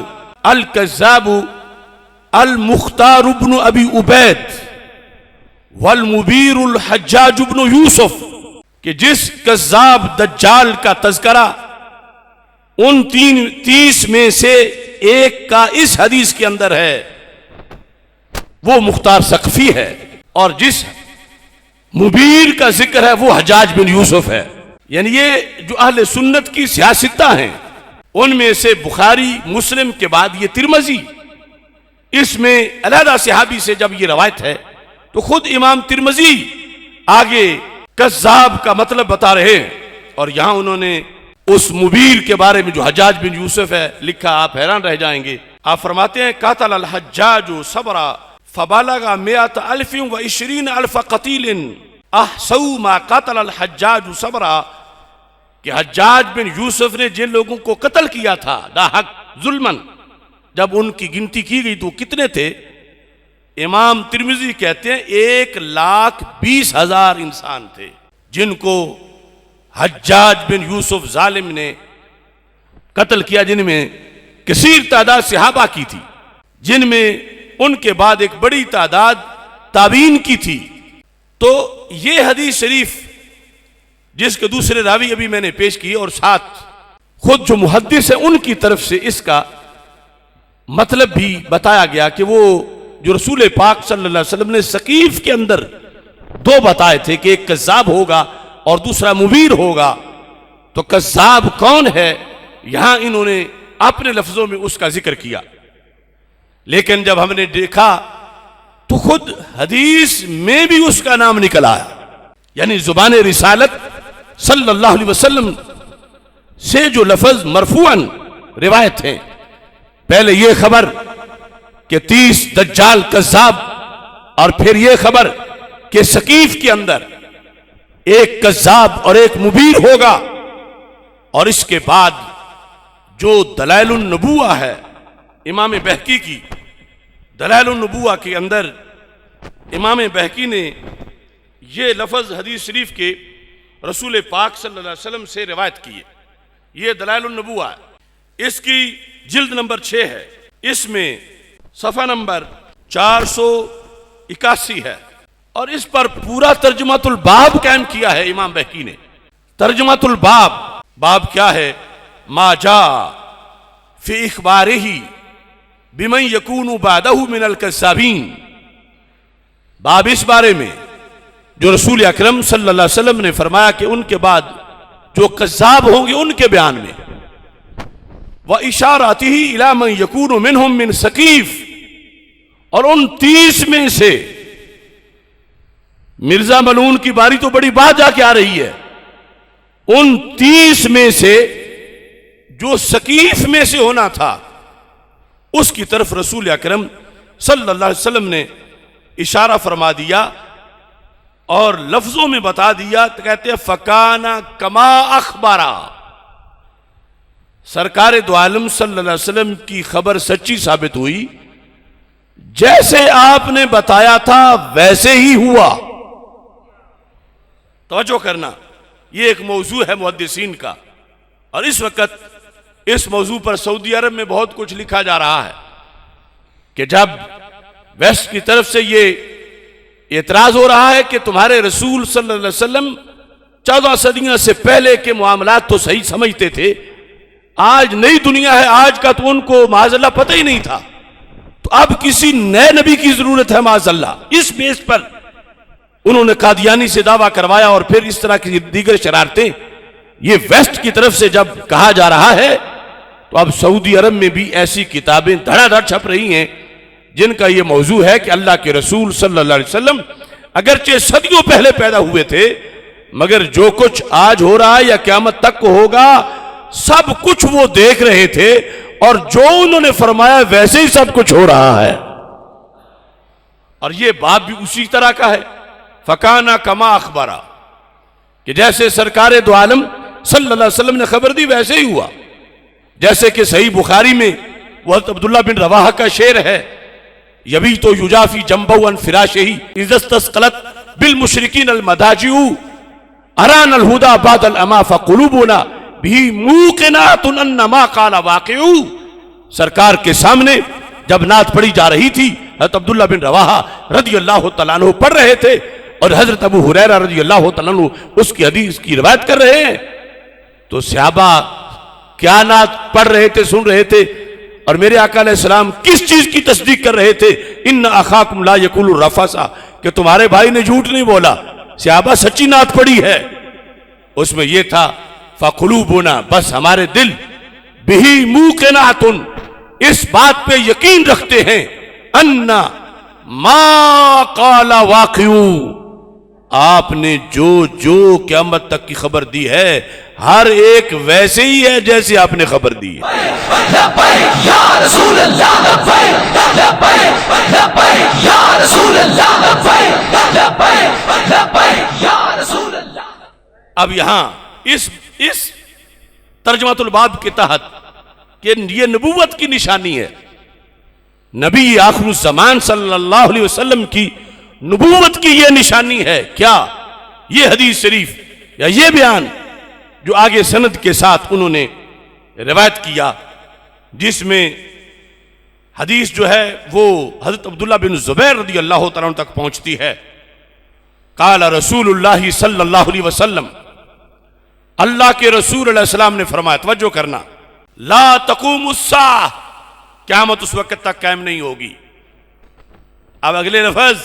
अल कज़्ज़ाबु अल मुख्तार इब्न अबी उबैद वल मुबीरुल हज्जाज इब्न यूसुफ, कि जिस कज़्ज़ाब दज्जाल का तज़करा उन 30 में से एक का इस हदीस के अंदर है, वो मुख्तार सक़फ़ी है, और जिस मुबीर का जिक्र है वो हज्जाज बिन यूसुफ है। यानी ये जो अहले सुन्नत की सियासता हैं, उनमें से बुखारी मुस्लिम के बाद ये तिरमिज़ी, इसमें अलहदा सहाबी से जब ये रवायत है तो खुद इमाम तिरमिज़ी आगे कज़्ज़ाब का मतलब बता रहे हैं, और यहां उन्होंने उस मुबीर के बारे में जो हज्जाज बिन यूसुफ है लिखा, आप हैरान रह जाएंगे। आप फरमाते हैं क़ातल अल हज्जाजु सबरा फबालगा मियत अल्फिन व इशरीन अल्फ क़तीलिन अहसउ मा क़तल अल हज्जाजु सबरा, कि हज्जाज बिन यूसुफ ने जिन लोगों को कत्ल किया था नाहक जुल्मन, जब उनकी गिनती की गई तो कितने थे, इमाम तिर्मिजी कहते हैं 1,20,000 इंसान थे जिनको हज्जाज बिन यूसुफ जालिम ने कत्ल किया, जिनमें कसीर तादाद सहाबा की थी, जिनमें उनके बाद एक बड़ी तादाद ताबीन की थी। तो ये हदीस शरीफ जिसके दूसरे रावी अभी मैंने पेश की और साथ खुद जो मुहद्दिस है उनकी तरफ से इसका मतलब भी बताया गया कि वो जो रसूल पाक सल्लल्लाहु अलैहि वसल्लम ने सकीफ के अंदर दो बताए थे कि एक कज़्ज़ाब होगा और दूसरा मुबीर होगा। तो कज़्ज़ाब कौन है, यहां इन्होंने अपने लफ्जों में उसका जिक्र किया, लेकिन जब हमने देखा तो खुद हदीस में भी उसका नाम निकल आया, यानी जुबान रिसालत सल्लल्लाहु अलैहि वसल्लम से जो लफ्ज मरफूअन रिवायत है। पहले यह खबर कि 30 दज्जाल कज़्ज़ाब, और फिर यह खबर कि सकीफ के अंदर एक कज़्ज़ाब और एक मुबीर होगा, और इसके बाद जो दलाइलुन नबुवा है इमाम बहकी की, दलाइलुन नबुवा के अंदर इमाम बहकी ने यह लफ्ज हदीस शरीफ के रसूल पाक सल्लल्लाहु अलैहि वसल्लम से रिवायत की है। यह दलाइलुन नबुवा है, इसकी जिल्द नंबर 6 है, इसमें सफ़ा नंबर 481 है, और इस पर पूरा तर्जुमातुल बाब कायम किया है इमाम बहकी ने। तर्जुमातुल बाब, बाब क्या है, मा जा फी इखबारिही बिमन यकूनु बादहु मिनल कज़्ज़ाबीन। बाब इस बारे में जो रसूल अकरम सल्लल्लाहु अलैहि वसल्लम ने फरमाया कि उनके बाद जो कज़्ज़ाब होंगे उनके बयान में, व इशारातिही इला मन यकूनु मिनहुम मिन सकीफ, और उन 30 में से मिर्जा मलून की बारी तो बड़ी बात जाके आ रही है, उन 30 में से जो सकीफ में से होना था उसकी तरफ रसूल अकरम सल्लल्लाहु अलैहि वसल्लम ने इशारा फरमा दिया और लफ्जों में बता दिया। तो कहते हैं फकाना कमा अखबारा, सरकार दो आलम सल्लल्लाहु अलैहि वसल्लम की खबर सच्ची साबित हुई, जैसे आपने बताया था वैसे ही हुआ। तवज्जो करना, यह एक मौजू है मुहद्दिसीन का, और इस वक्त इस मौजू पर सऊदी अरब में बहुत कुछ लिखा जा रहा है कि जब वेस्ट की तरफ से ये एतराज हो रहा है कि तुम्हारे रसूल सल्लल्लाहु अलैहि वसल्लम 14 सदियों से पहले के मामलात तो सही समझते थे, आज नई दुनिया है, आज का तो उनको माज़अल्लाह पता ही नहीं था, तो अब किसी नए नबी की जरूरत है माज़अल्लाह। इस बेस पर उन्होंने कादियानी से दावा करवाया, और फिर इस तरह की दीगर शरारतें ये वेस्ट की तरफ से जब कहा जा रहा है, तो अब सऊदी अरब में भी ऐसी किताबें धड़ाधड़ छप रही हैं जिनका ये मौजू है कि अल्लाह के रसूल सल्लल्लाहु अलैहि वसल्लम अगरचे सदियों पहले पैदा हुए थे, मगर जो कुछ आज हो रहा है या क़यामत तक को होगा सब कुछ वो देख रहे थे, और जो उन्होंने फरमाया वैसे ही सब कुछ हो रहा है। और ये बात भी उसी तरह का है, फकाना कमा अखबारा, कि जैसे सरकार दो आलम सल्लल्लाहु अलैहि वसल्लम ने खबर दी वैसे ही हुआ। जैसे कि सही बुखारी में वह अब्दुल्लाह बिन रवाहा का शेर है, यबी तो युजाफी जम्बू अन फिराशही इज़स्तस्क़लत बिल मुशरिकीन अल मदाजिउ अरान अल हुदा बाद अल अमा फ़क़ुलूबुना भी मूक़िनातुन अन्नमा क़ाला वाक़िउ। सरकार के सामने जब नात पढ़ी जा रही थी, हज़रत अब्दुल्लाह बिन रवाहा रज़ियल्लाहु तआला अन्हु पढ़ रहे थे, और हज़रत अबू हुरैरा रज़ियल्लाहु तआला अन्हु उसकी हदीस की रिवायत कर रहे हैं। तो सहाबा क्या नात पढ़ रहे थे, सुन रहे थे, और मेरे आका अलैहिस्सलाम किस चीज की तस्दीक कर रहे थे, इन्ना अखाकुम ला यकुलु रफसा, कि तुम्हारे भाई ने झूठ नहीं बोला, सहाबा सच्ची नात पढ़ी है। उसमें यह था फ़क़ुलूबुना, बस हमारे दिल बिही मूक़िनातुन, इस बात पे यकीन रखते हैं, अन्ना मा क़ाला वाक़िउ, आपने जो जो क़यामत तक की खबर दी है हर एक वैसे ही है जैसे आपने खबर दी है। अब यहां इस तर्जुमातुल बाब के तहत कि ये नबूवत की निशानी है, नबी आखिरुज़्ज़मान सल्लल्लाहु अलैहि वसल्लम की नबूवत की यह निशानी है। क्या ये हदीस शरीफ या ये बयान जो आगे सनद के साथ उन्होंने रिवायत किया, जिसमें हदीस जो है वो हज़रत अब्दुल्लाह बिन ज़ुबैर रज़ी अल्लाह तआला अन्हु तक पहुंचती है। काला रसूलुल्लाह सल्लल्लाहु अलैहि वसल्लम, अल्लाह के रसूल अलैहि सलाम ने फरमाया, तवज्जो करना, ला तक़ूमुस्साअह, क़यामत उस वक्त तक कायम नहीं होगी। अब अगले लफ्ज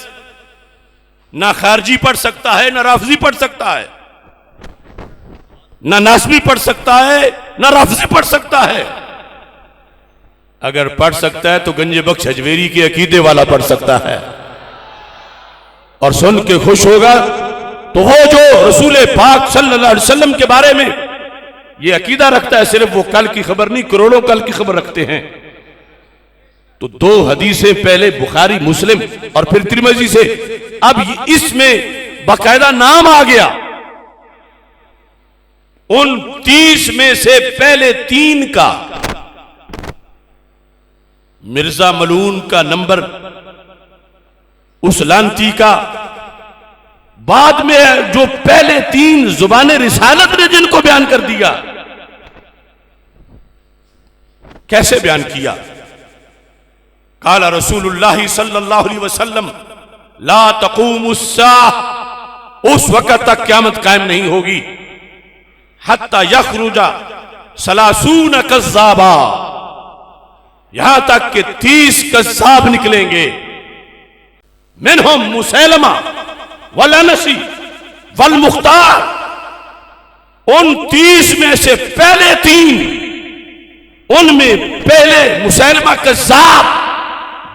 ना खारजी पढ़ सकता है, ना राफजी पढ़ सकता है, ना नासबी पढ़ सकता है, ना राफजी पढ़ सकता है। अगर पढ़ सकता है तो गंजे बख्श हजवेरी के अकीदे वाला पढ़ सकता है और सुन के खुश होगा। तो वो जो रसूल पाक सल्लल्लाहु अलैहि वसल्लम के बारे में ये अकीदा रखता है, सिर्फ वो कल की खबर नहीं, करोड़ों कल की खबर रखते हैं। तो दो हदीसें पहले बुखारी मुस्लिम और फिर तिरमिज़ी से, अब इसमें बाकायदा नाम आ गया। उन 30 में से पहले 3 का मिर्जा मलून का नंबर, उस लानती का, बाद में जो पहले 3 जुबाने रिसालत ने जिनको बयान कर दिया, कैसे बयान किया? काला रसूलुल्लाह सल्लल्लाहु अलैहि वसल्लम ला तक़ूमुस्साअह, उस वक्त तक क़यामत कायम नहीं होगी, हत्ता यखरुजा सलासून कज़्ज़ाबा, यहां तक कि 30 कज़्ज़ाब निकलेंगे। मिनहुम मुसैलमा वल अनसी वल मुख्तार, उन 30 में से पहले 3, उनमें पहले मुसैलमा कज़्ज़ाब,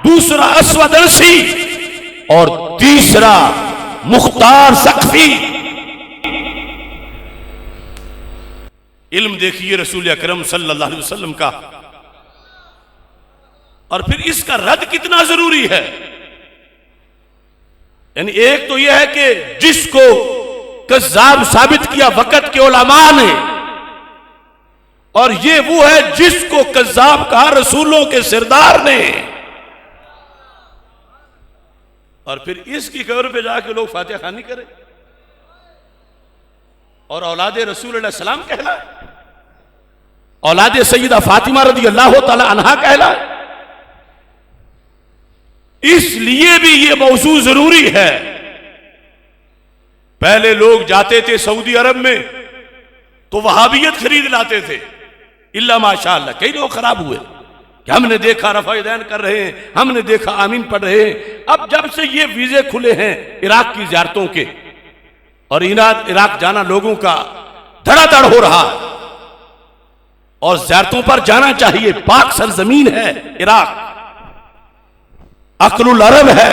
दूसरा अस्वद अनसी और तीसरा मुख्तार सक़फ़ी। इल्म देखिए रसूल अकरम सल्लल्लाहु अलैहि वसल्लम का, और फिर इसका रद्द कितना जरूरी है। यानी एक तो यह है कि जिसको कज़्ज़ाब साबित किया वक़्त के उलमा ने, और ये वो है जिसको कज़्ज़ाब कहा रसूलों के सरदार ने। और फिर इसकी खबर पे जाके लोग फातिहा खानी करें और औलाद रसूल अलैहि सलाम कहलाए, औलाद सैयदा फातिमा रज़ी अल्लाह तआला अन्हा कहलाए। इसलिए भी ये मौजू जरूरी है। पहले लोग जाते थे सऊदी अरब में तो वहाबियत खरीद लाते थे, इल्ला माशाअल्लाह कई लोग खराब हुए कि हमने देखा रफ़ाइदैन कर रहे हैं, हमने देखा आमीन पढ़ रहे हैं। अब जब से ये वीजे खुले हैं इराक की ज़ियारतों के, और इराक जाना लोगों का धड़ाधड़ हो रहा है और ज़ियारतों पर जाना चाहिए। पाक सरजमीन है इराक, अक्लुल अरब है,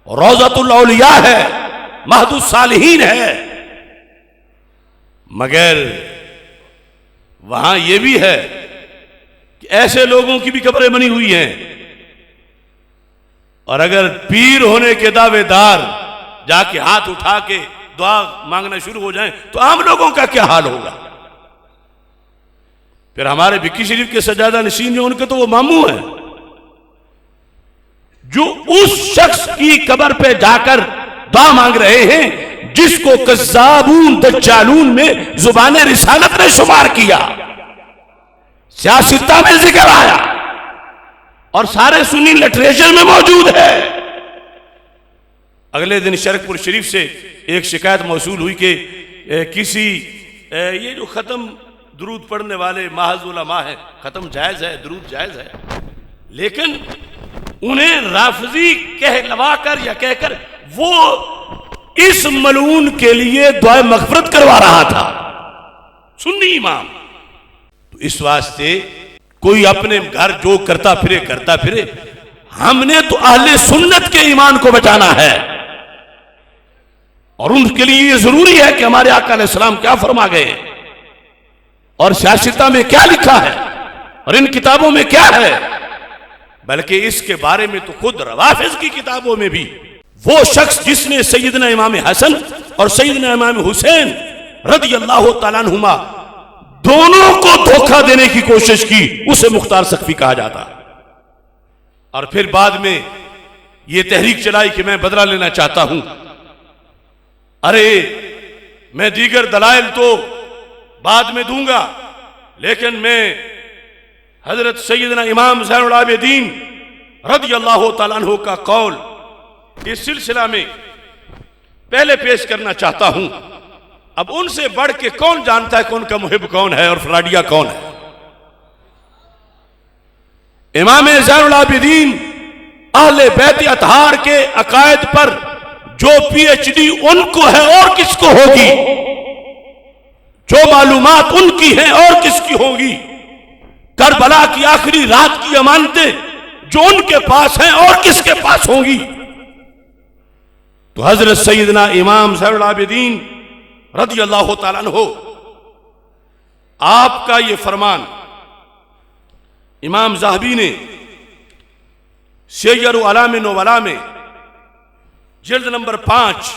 रौज़तुल औलिया है, महदुस सालिहीन है। मगर वहां यह भी है कि ऐसे लोगों की भी कब्रें बनी हुई हैं, और अगर पीर होने के दावेदार जाके हाथ उठा के दुआ मांगना शुरू हो जाएं तो आम लोगों का क्या हाल होगा। फिर हमारे बिक्की शरीफ के सजादा नशीन हैं, उनके तो वो मामू हैं जो उस शख्स की कब्र पे जाकर दुआ मांग रहे हैं जिसको कज़्ज़ाबून दज्जालून में जुबान रिसालत ने शुमार किया, सियासता में जिक्र आया और सारे सुन्नी लिटरेचर में मौजूद है। अगले दिन शरकपुर शरीफ से एक शिकायत मौसूल हुई कि किसी ये जो खत्म दुरूद पढ़ने वाले महज़ उलमा है, खत्म जायज है, दुरूद जायज है, लेकिन उन्हें राफजी कहलवा कर या कहकर वो इस मलून के लिए दुआ मग़फ़िरत करवा रहा था, सुन्नी इमाम। तो इस वास्ते कोई अपने घर जो करता फिरे, हमने तो अहले सुन्नत के ईमान को बचाना है, और उनके लिए ये जरूरी है कि हमारे आका अलैहिस्सलाम क्या फरमा गए और सियासता में क्या लिखा है और इन किताबों में क्या है। बल्कि इसके बारे में तो खुद रवाफिज की किताबों में भी वो शख्स जिसने सैयदना इमाम हसन और सैयदना इमाम हुसैन रज़ी अल्लाह तआला अन्हुमा दोनों को धोखा देने की कोशिश की, उसे मुख्तार सक़फ़ी कहा जाता। और फिर बाद में ये तहरीक चलाई कि मैं बदला लेना चाहता हूं। अरे मैं दीगर दलाइल तो बाद में दूंगा, लेकिन मैं हजरत सैयदना इमाम ज़ैनुल आबिदीन रज़ियल्लाहु तआला अन्हु का कौल इस सिलसिला में पहले पेश करना चाहता हूं। अब उनसे बढ़ के कौन जानता है कि उनका मुहिब कौन है और फ्राडिया कौन है। इमाम ज़ैनुल आबिदीन अहले बैत अतहार के अकायद पर जो पीएचडी उनको है और किसको होगी, जो मालूमात उनकी हैं और किसकी होगी, करबला की आखिरी रात की अमानतें जो उनके पास हैं और किसके पास होंगी। तो हजरत सैयदना इमाम ज़ैनुल आबिदीन रज़ियल्लाहु तआला अन्हु आपका ये फरमान इमाम ज़हबी ने सियर अलाम नुबला में जिल्द नंबर 5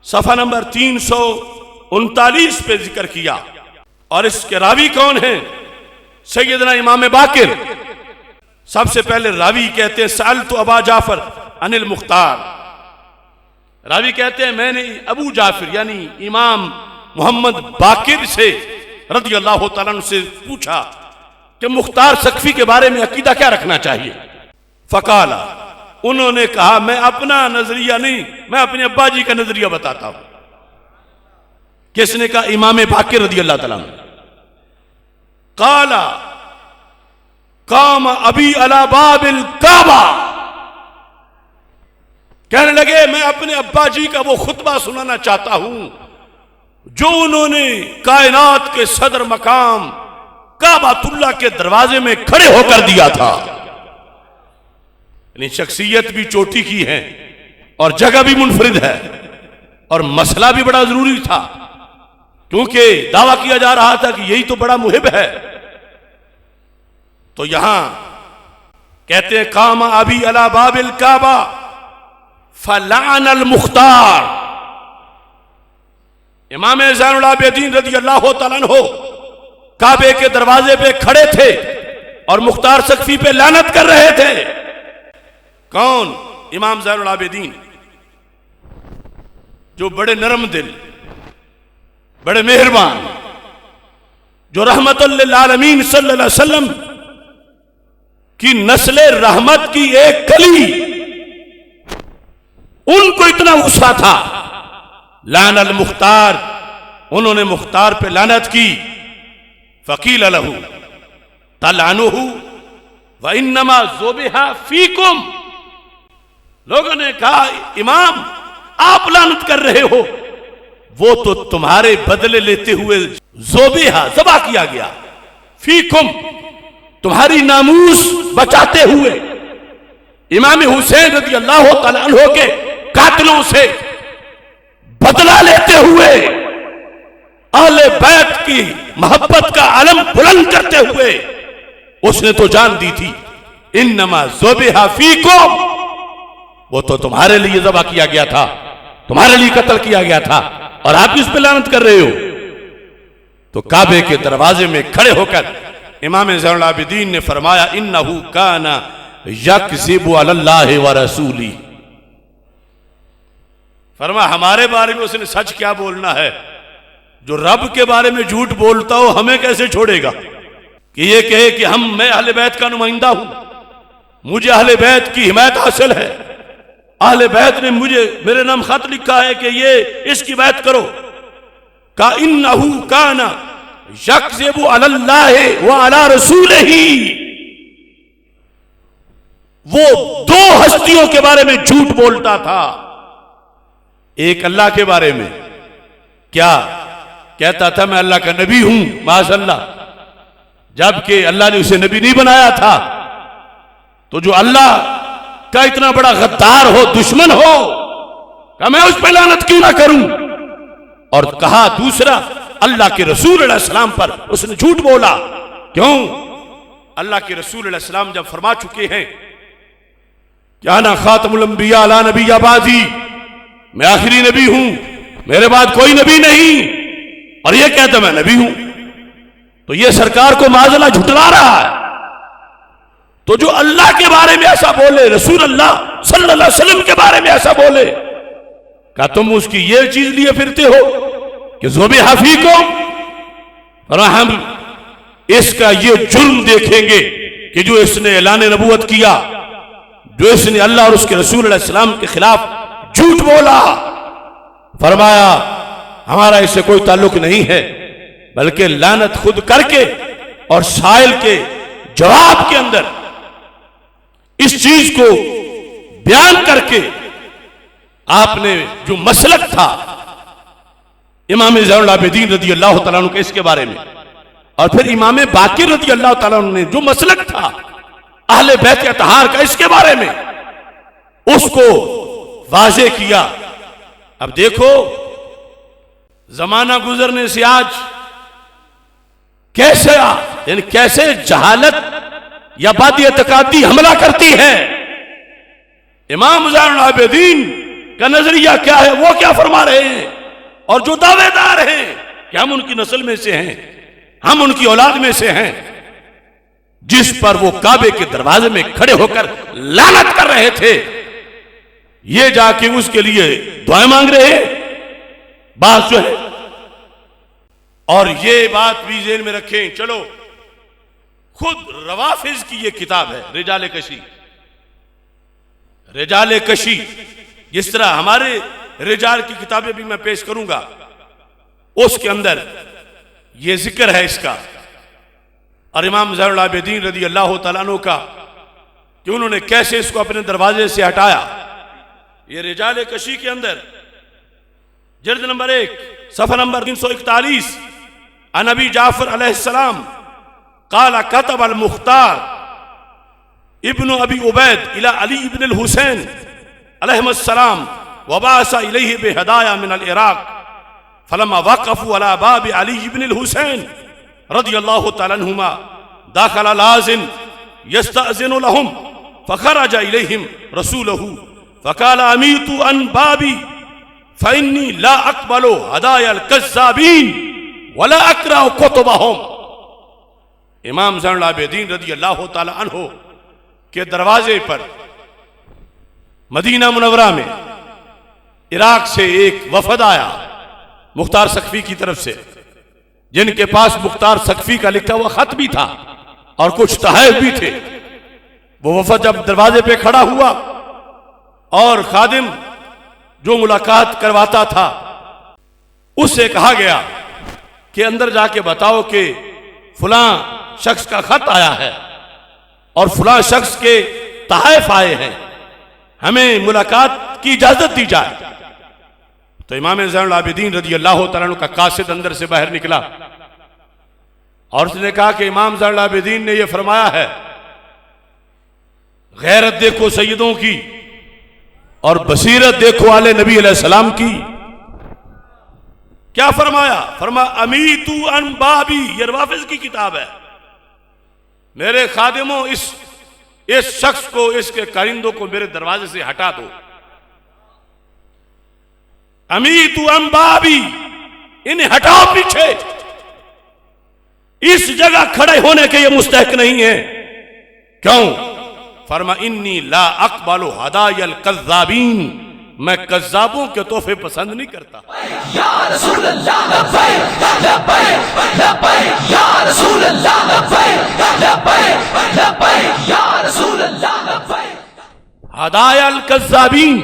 सफ़ा नंबर 339 पे जिक्र किया। और इसके रावी कौन हैं? सैयदना इमाम बाकिर। सबसे पहले रावी कहते हैं सअल्तु अबा जाफर अनिल मुख्तार। रावी कहते हैं मैंने अबू जाफिर यानी इमाम मोहम्मद बाकिर से रज़ियल्लाहु तआला अन्हु से पूछा कि मुख्तार सक़फ़ी के बारे में अकीदा क्या रखना चाहिए। फ़काला, उन्होंने कहा मैं अपना नजरिया नहीं, मैं अपने अब्बा जी का नजरिया बताता हूं। किसने कहा? इमाम बाकिर रज़ियल्लाहु तआला अन्हु। काला काम अबी अला बाबिल काबा, कहने लगे मैं अपने अब्बा जी का वो खुतबा सुनाना चाहता हूं जो उन्होंने कायनात के सदर मकाम काबातुल्लाह के दरवाजे में खड़े होकर दिया था। यानी शख्सियत भी चोटी की है और जगह भी मुनफरिद है और मसला भी बड़ा जरूरी था, क्योंकि दावा किया जा रहा था कि यही तो बड़ा मुहिब है। तो यहां कहते हैं कामा अबी अला बाबिल काबा फलानल मुख्तार। इमाम ज़ैनुल आबिदीन रज़ियल्लाहु तआला अन्हु काबे के दरवाजे पे खड़े थे और मुख्तार सक़फ़ी पे लानत कर रहे थे। कौन? इमाम ज़ैनुल आबिदीन, जो बड़े नरम दिल, बड़े मेहरबान, जो रहमतुल लिल आलमीन सल्लल्लाहु अलैहि वसल्लम की नस्ले रहमत की एक कली, उनको इतना गुस्सा था। लानल मुख्तार, उन्होंने मुख्तार पे लानत की। फ़कील लहू तलानुहु व इन्नमा ज़ुबिहा फीकुम। लोगों ने कहा इमाम आप लानत कर रहे हो, वो तो तुम्हारे बदले लेते हुए ज़ुबिहा ज़बह किया गया, फीकुम तुम्हारी नामूस बचाते हुए, इमाम हुसैन रज़ियल्लाहु तआला अन्हु के कातिलों से बदला लेते हुए, अहले बैत की मोहब्बत का अलम बुलंद करते हुए उसने तो जान दी थी। इन्नमा ज़ुबिहा फीकुम, वो तो तुम्हारे लिए ज़बह किया गया था, तुम्हारे लिए कत्ल किया गया था, और आप इस पे लानत कर रहे हो। तो काबे के दरवाजे में खड़े होकर इमाम ज़ैनुल आबिदीन ने फरमाया इन्नहु काना यकज़िबु अलल्लाहि व रसूली। फरमा हमारे बारे में उसने सच क्या बोलना है, जो रब के बारे में झूठ बोलता हो हमें कैसे छोड़ेगा। कि ये कहे कि मैं अहले बैत का नुमाइंदा हूं, मुझे अहले बैत की हिमायत हासिल है, अहले बैत ने मुझे मेरे नाम खत लिखा है कि ये इसकी बैत करो। का इन्नहु काना यकज़िबु अलल्लाहि व अला रसूलिही। वो दो हस्तियों के बारे में झूठ बोलता था। एक अल्लाह के बारे में क्या कहता था, मैं अल्लाह का नबी हूं, माशअल्लाह, जबकि अल्लाह ने उसे नबी नहीं बनाया था। तो जो अल्लाह का इतना बड़ा गद्दार हो, दुश्मन हो, क्या मैं उस पर लानत क्यों ना करूं। और कहा दूसरा, अल्लाह के रसूल अलैहिस्सलाम पर उसने झूठ बोला। क्यों? अल्लाह के रसूल अलैहिस्सलाम जब फरमा चुके हैं कि अना खातमुल अंबिया ला नबिय्य बादी, मैं आखिरी नबी हूं, मेरे बाद कोई नबी नहीं, और ये कहता मैं नबी हूं, तो ये सरकार को माज़अल्लाह झुठला रहा है। तो जो अल्लाह के बारे में ऐसा बोले, रसूल अल्लाह सल्लल्लाहु अलैहि वसल्लम के बारे में ऐसा बोले, क्या तुम उसकी ये चीज लिए फिरते हो कि ज़ुबे हफी को, और हम इसका ये जुर्म देखेंगे कि जो इसने ऐलान नबूवत किया, जो इसने अल्लाह और उसके रसूल अलैहि सलाम के खिलाफ झूठ बोला। फरमाया हमारा इससे कोई ताल्लुक नहीं है, बल्कि लानत खुद करके और साइल के जवाब के अंदर इस चीज को बयान करके आपने जो मसलक था इमाम ज़ैनुल आबिदीन रज़ी अल्लाह तआला अन्हु के इसके बारे में, और फिर इमाम बाकिर रज़ी अल्लाह तआला अन्हु ने जो मसलक था अहले बैत अतहार का इसके बारे में, उसको वाज़े किया। अब देखो जमाना गुजरने से आज कैसे जहालत या बादी तकादी हमला करती है। इमाम ज़ैनुल आबिदीन का नजरिया क्या है, वो क्या फरमा रहे हैं, और जो दावेदार हैं कि हम उनकी नस्ल में से हैं, हम उनकी औलाद में से हैं, जिस पर वो काबे के दरवाजे में खड़े होकर लानत कर रहे थे, ये जाके उसके लिए दुआएं मांग रहे हैं। बात जो है, और ये बात भी ज़हन में रखें, चलो खुद रवाफिज की ये किताब है रिजाले कशी, रिजाले कशी, जिस तरह हमारे रिजाल की किताबें भी मैं पेश करूंगा, उसके अंदर ये जिक्र है इसका, और इमाम ज़ैनुल आबिदीन रज़ी अल्लाह तआला अन्हु का कि उन्होंने कैसे इसको अपने दरवाजे से हटाया। ये रिजाले कशी के अंदर जल्द नंबर 1 सफ़ा नंबर 341 अन अबी जाफर अलैहिस्सलाम काला कतब अल मुख्तार इब्न अबी उबैद इला अली इब्न अल हुसैन अलैहिस्सलाम वबासा इलैहि बिहदाया मिन अल इराक फलमा वक़फ़ू अला बाब अली इब्न अल हुसैन रज़ियल्लाहु तआला अन्हुमा दाखल लाज़िन यस्तअज़िनु लहुम फ़ख़रज इलैहिम रसूलुहु फ़क़ाल अमीतु अन बाबी फ़इन्नी ला अक़बलु हदाया अल कज़्ज़ाबीन वला अक़रअु कुतुबहुम। इमाम ज़ैनुल आबिदीन रज़ी अल्लाह तआला अन्हु के दरवाजे पर मदीना मुनव्वरा में इराक से एक वफद आया मुख्तार सकफी की तरफ से, जिनके पास मुख्तार सकफी का लिखा हुआ खत भी था और कुछ तहफ़ भी थे। वो वफद जब दरवाजे पे खड़ा हुआ और खादिम जो मुलाकात करवाता था उससे कहा गया कि अंदर जाके बताओ कि फलां शख्स का खत आया है और फलां शख्स के तहफ़ आए हैं, हमें मुलाकात की इजाजत दी जाए। तो इमाम ज़ैनुल आबिदीन रज़ी अल्लाह तआला अन्हु का कासिद अंदर से बाहर निकला और उसने कहा कि इमाम ज़ैनुल आबिदीन ने यह फरमाया है, गैरत देखो सैयदों की और बसीरत देखो आले नबी अलैहिस्सलाम की। क्या फरमाया? फरमा अमीतु अन बाबी, ये रवाफिज की किताब है, मेरे खादिमों इस शख्स को, इसके कारिंदों को मेरे दरवाजे से हटा दो। अमीतु अन बाबी, इन्हें हटाओ पीछे, इस जगह खड़े होने के ये मुस्तहक नहीं है। क्यों? फरमा इन्नी ला अक़बलु हदायल कज़्ज़ाबीन, मैं कज़्ज़ाबों के तोहफे पसंद नहीं करता। या रसूल अल्लाह लब्बैक लब्बैक लब्बैक या रसूल अल्लाह लब्बैक लब्बैक लब्बैक या रसूल अल्लाह लब्बैक। हदायल कज़्ज़ाबीन,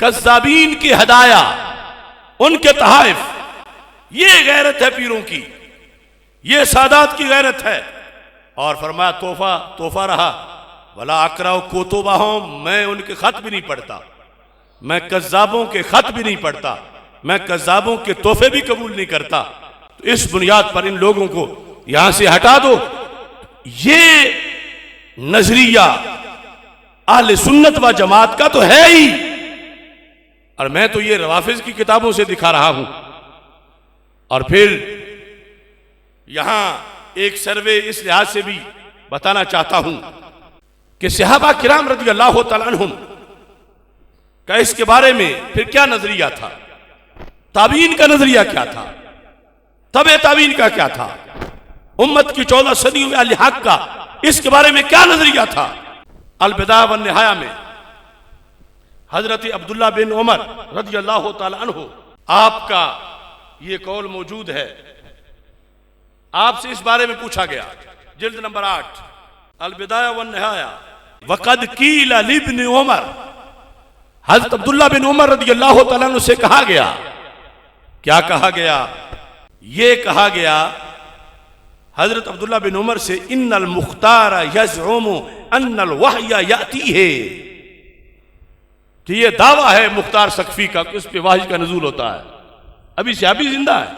कज़्ज़ाबीन की हदाया, उनके तहफ़, ये गैरत है पीरों की, ये सादात की गैरत है। और फरमाया तोहफा रहा, वला अक़रअु कुतुबहुम, मैं उनके खत भी नहीं पढ़ता, मैं कज़्ज़ाबों के खत भी नहीं पढ़ता, मैं कज़्ज़ाबों के तोहफे भी कबूल नहीं करता। तो इस बुनियाद पर इन लोगों को यहां से हटा दो। ये नजरिया अहले सुन्नत व जमात का तो है ही, और मैं तो ये रवाफिज की किताबों से दिखा रहा हूं। और फिर यहां एक सर्वे इस लिहाज से भी बताना चाहता हूं कि सहाबा किराम रज़ी अल्लाह तआला अन्हुम का इसके बारे में फिर क्या नजरिया था, ताबीन का नजरिया क्या था, तबे ताबीन का क्या था, उम्मत की 14 सदियों में अल हक का इसके बारे में क्या नजरिया था। अल-बिदाया व निहाया में हजरत अब्दुल्ला बिन उमर रज़ियल्लाहु ताला अन्हु आपका ये कौल मौजूद है। आपसे इस बारे में पूछा गया, जिल्द नंबर 8 अल-बिदाया व निहाया, वक़द कीला लिब्न उमर, हजरत अब्दुल्ला बिन उमर रज़ियल्लाहु ताला अन्हु से कहा गया, क्या कहा गया, ये कहा गया हजरत अब्दुल्ला बिन उमर से, इन्नल मुख्तार यज़उमु अन्नल वहय याती है, कि ये दावा है मुख्तार सकफी का कि उस पे वाही का नजूल होता है। अभी सहाबी जिंदा है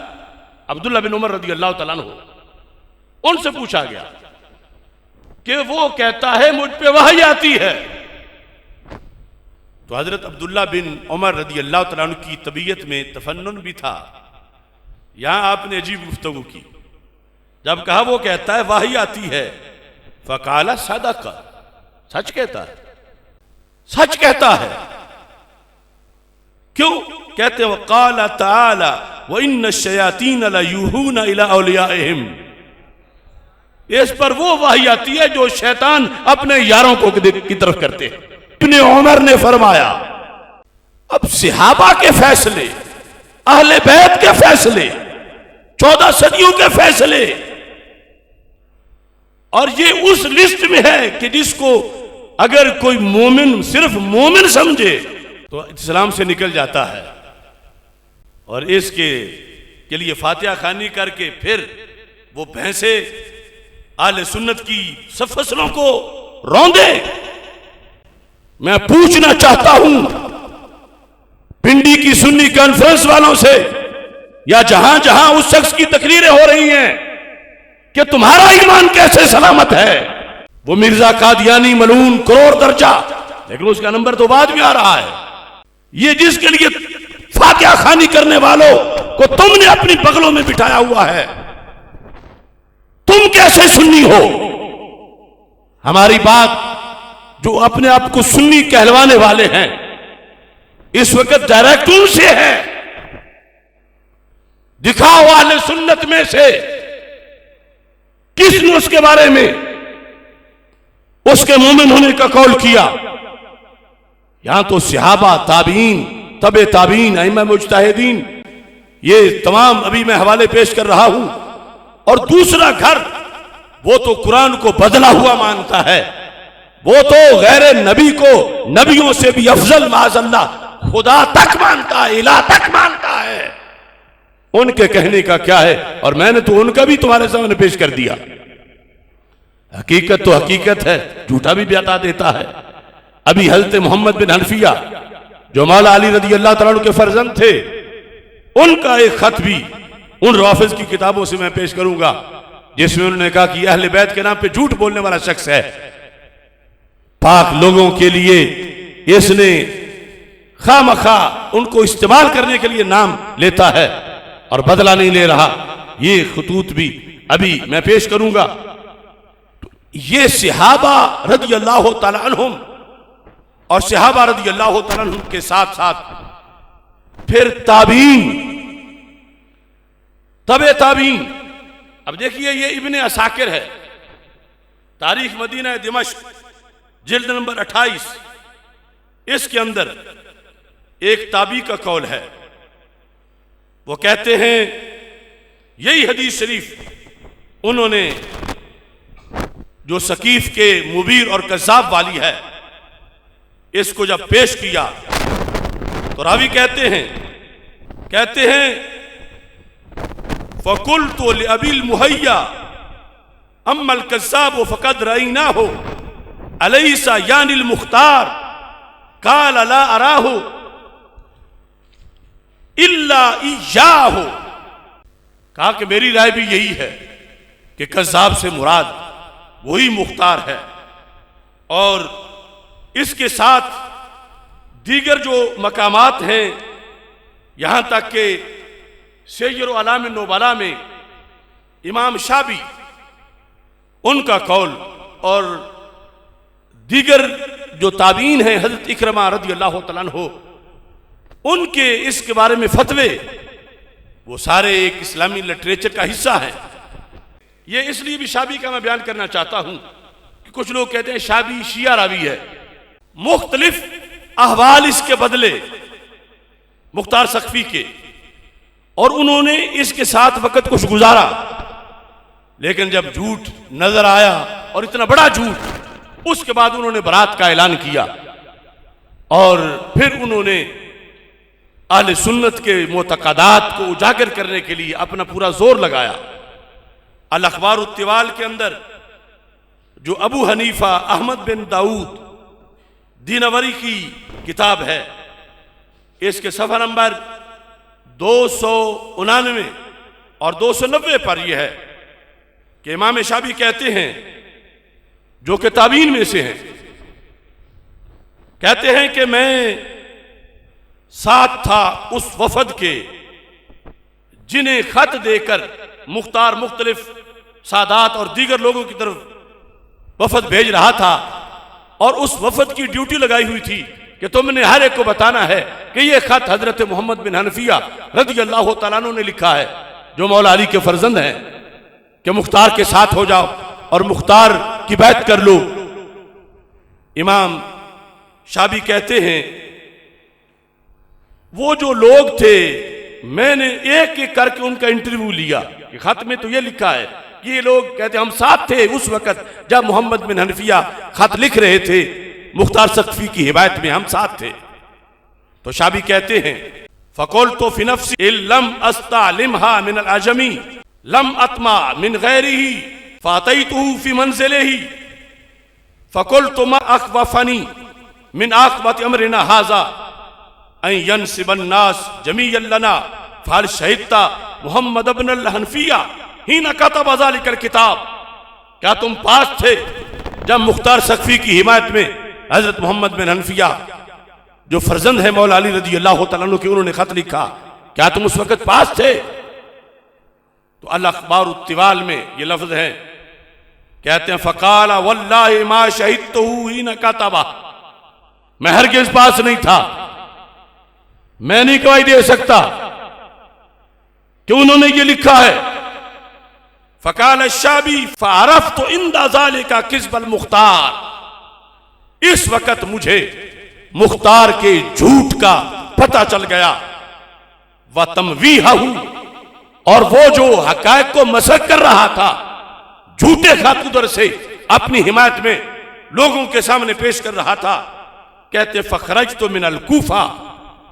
अब्दुल्ला बिन उमर रज़ियल्लाहु ताला अन्हु, उनसे पूछा गया कि वो कहता है मुझ पे वही आती है। तो हजरत अब्दुल्ला बिन उमर रज़ियल्लाहु ताला अन्हु की तबीयत में तफन्नुन भी था। यहां आपने अजीब गुफ्तगू की, जब कहा वो कहता है वही आती है, फ़क़ाला सदक़, सच कहता है, सच कहता है। क्यों कहते हैं, क़ाल तआला व इन्न शयातीन लयूहूना इला औलियाइहिम, इस पर वो वही आती है जो शैतान अपने यारों को की तरफ करते हैं। इब्ने उमर ने फरमाया, अब सहाबा के फैसले, अहले बैत के फैसले, 14 सदियों के फैसले, और ये उस लिस्ट में है कि जिसको अगर कोई मोमिन सिर्फ मोमिन समझे तो इस्लाम से निकल जाता है, और इसके के लिए फातिहा खानी करके फिर वो भैंसे आले सुन्नत की सब फसलों को रौंदे। मैं पूछना चाहता हूं पिंडी की सुन्नी कॉन्फ्रेंस वालों से, या जहां जहां उस शख्स की तकरीरें हो रही हैं कि तुम्हारा ईमान कैसे सलामत है, वो मिर्जा कादियानी मलून करोड़ दर्जा, लेकिन उसका नंबर तो बाद में आ रहा है। ये जिसके लिए फातिहा खानी करने वालों को तुमने अपनी बगलों में बिठाया हुआ है, तुम कैसे सुन्नी हो। हमारी बात जो अपने आप को सुन्नी कहलवाने वाले हैं इस वक्त डायरेक्ट उनसे है, दिखाओ वाले सुन्नत में से किसने उसके बारे में उसके मोमिन होने का कौल किया। यहां तो सहाबा, ताबीन, तबे ताबीन, अइम्मा मुज्तहिदीन, ये तमाम अभी मैं हवाले पेश कर रहा हूं। और दूसरा घर, वो तो कुरान को बदला हुआ मानता है, वो तो गैर नबी को नबियों से भी अफजल माज़अल्लाह खुदा तक मानता है, इला तक मानता है। उनके कहने का क्या है, और मैंने तो उनका भी तुम्हारे सामने पेश कर दिया। हकीकत तो हकीकत है, झूठा भी बता देता है। अभी हज़रत मोहम्मद बिन हनफिया जो मौला अली रज़ियल्लाहु तआला अन्हु के फर्जंद थे, उनका एक खत भी उन रवाफिज़ की किताबों से मैं पेश करूंगा, जिसमें उन्होंने कहा कि अहले बैत के नाम पे झूठ बोलने वाला शख्स है, पाक लोगों के लिए इसने खामखा उनको इस्तेमाल करने के लिए नाम लेता है और बदला नहीं ले रहा। ये खतूत भी अभी मैं पेश करूंगा। ये सहाबा रज़ियल्लाहु ताला अन्हुम और सहाबा रज़ियल्लाहु ताला अन्हुम के साथ साथ फिर ताबीन, तबे ताबीन। अब देखिए, ये इब्ने असाकिर है, तारीख मदीना दिमश्क जिल्द नंबर 28, इसके अंदर एक ताबी का कौल है। वो कहते हैं यही हदीस शरीफ उन्होंने जो सकीफ के मुबीर और कज़्ज़ाब वाली है, इसको जब पेश किया तो रावी कहते हैं फ़कुल्तु लिअबिल मुहय्या अम्मल कज़्ज़ाब फ़क़द रअयनाहु अलैसा यानिल मुख्तार काल ला अराहु इल्ला इय्याहु। कहा कि मेरी राय भी यही है कि कज़्ज़ाब से मुराद वही मुख्तार है, और इसके साथ दीगर जो मकामात हैं, यहां तक कि सय्यिर अलाम नुबला में इमाम शाबी उनका कौल और दीगर जो ताबीन हैं हज़रत इकरमा रज़ियल्लाहु तआला अन्हु, उनके इसके बारे में फतवे, वो सारे एक इस्लामी लिटरेचर का हिस्सा है। ये इसलिए भी शाबी का मैं बयान करना चाहता हूं कुछ लोग कहते हैं शाबी शिया रावी है। मुख्तलिफ अहवाल इसके बदले मुख्तार सख्फी के, और उन्होंने इसके साथ वक्त कुछ गुजारा, लेकिन जब झूठ नजर आया और इतना बड़ा झूठ, उसके बाद उन्होंने बरात का ऐलान किया और फिर उन्होंने अहले सुन्नत के मुतक़दात को उजागर करने के लिए अपना पूरा जोर लगाया। अल अखबार उत्तिवाल के अंदर जो अबू हनीफा अहमद बिन दाऊद दीनवरी की किताब है, इसके सफ़ा नंबर 299 और 290 पर यह है कि इमाम शाफी कहते हैं, जो कि ताबीन में से हैं, कहते हैं कि मैं साथ था उस वफद के जिन्हें खत देकर मुख्तार मुख्तलिफ सादात और दीगर लोगों की तरफ वफद भेज रहा था, और उस वफद की ड्यूटी लगाई हुई थी कि तुमने हर एक को बताना है कि यह खत हजरत मोहम्मद बिन हनफिया रज़ी अल्लाह तआला अन्हु ने लिखा है, जो मौला अली के फर्जंद हैं, कि मुख्तार के साथ हो जाओ और मुख्तार की बैत कर लो। इमाम शाबी कहते हैं, वो जो लोग थे मैंने एक एक करके उनका इंटरव्यू लिया कि खत में तो ये लिखा है। ये लोग कहते हम साथ थे उस वक्त जब मोहम्मद बिन हनफिया खत लिख रहे थे मुख्तार सख्फी की हिदायत में, हम साथ थे। तो शाबी कहते हैं, फ़क़ुल तो फ़ी नफ़्सी लम अस्तालिमहा मिन अल अजमी लम अत्मा मिन गैरिही फ़अतैतुहु फ़ी मंज़िलिही फ़क़ुल तो मा अख़वफ़नी मिन आक़िबति अमरिना हाज़ा अन यनसिबन नास जमीअन लना फ़हल शहिदता मोहम्मद इब्न अल हनफिया हीना कतब ज़ालिकल किताब। क्या तुम पास थे जब मुख्तार सख्फी की हिमायत में हजरत मोहम्मद बिन हनफिया जो फर्जंद है मौला अली रज़ी अल्लाह तआला अन्हु के, उन्होंने खत लिखा, क्या तुम उस वक्त पास थे? तो अल अखबार उत्तिवाल में ये लफ्ज है, कहते हैं फ़क़ाला वल्लाहि मा शहिदतुहु हीना कतबा, मैं हरगिज़ पास नहीं था, मैं नहीं गवाही दे सकता कि उन्होंने ये लिखा है। फ़क़ाल शाबी फ़अरफ़्तु इंदा ज़ालिका किज़्बल मुख्तार, इस वक्त मुझे मुख्तार के झूठ का पता चल गया। व तमवीहहु, और वो जो हक़ाइक़ को मसख़ कर रहा था झूठे खातूदर से अपनी हिमायत में लोगों के सामने पेश कर रहा था। कहते फ़ख़रजतु मिनल कूफ़ा,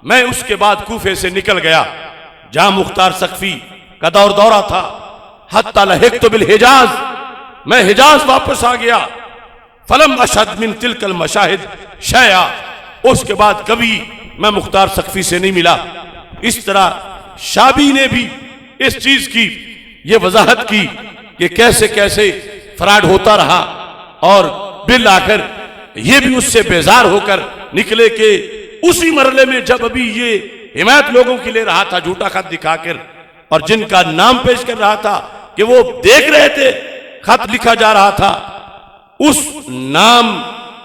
मैं उसके बाद कूफे से निकल गया जहां मुख्तार सख्फी का दौरा था। हत्ता लहिक़्तु बिल हिजाज, मैं हिजाज वापस आ गया। फलम अशद मिन तिलकल मशाहिद शैया, उसके बाद कभी मैं मुख्तार सख्फी से नहीं मिला। इस तरह शाबी ने भी इस चीज की ये वजाहत की कि कैसे कैसे फ्रॉड होता रहा, और बिल आखिर ये भी उससे बेजार होकर निकले कि उसी मरले में जब अभी ये हिमायत लोगों की ले रहा था झूठा खत दिखाकर, और जिनका नाम पेश कर रहा था कि वो देख रहे थे खत लिखा जा रहा था, उस नाम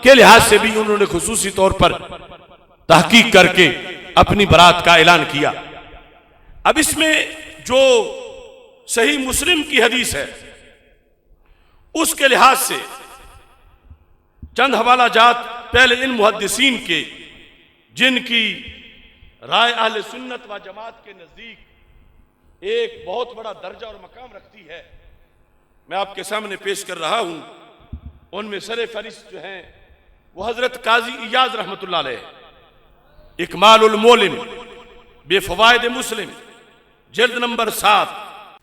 के लिहाज से भी उन्होंने खुसूसी तौर पर तहकीक करके अपनी बरात का ऐलान किया। अब इसमें जो सही मुस्लिम की हदीस है उसके लिहाज से चंद हवाला जात पहले इन मुहद्दिसीन के, जिनकी राय अहले सुन्नत व जमात के नजदीक एक बहुत बड़ा दर्जा और मकाम रखती है, मैं आपके सामने पेश कर रहा हूं। उनमें सरे फहरिस्त जो हैं वो हजरत काजी इयाज रहमतुल्लाह अलैह, इकमालुल मोलिम बेफवाइद मुस्लिम जिल्द नंबर 7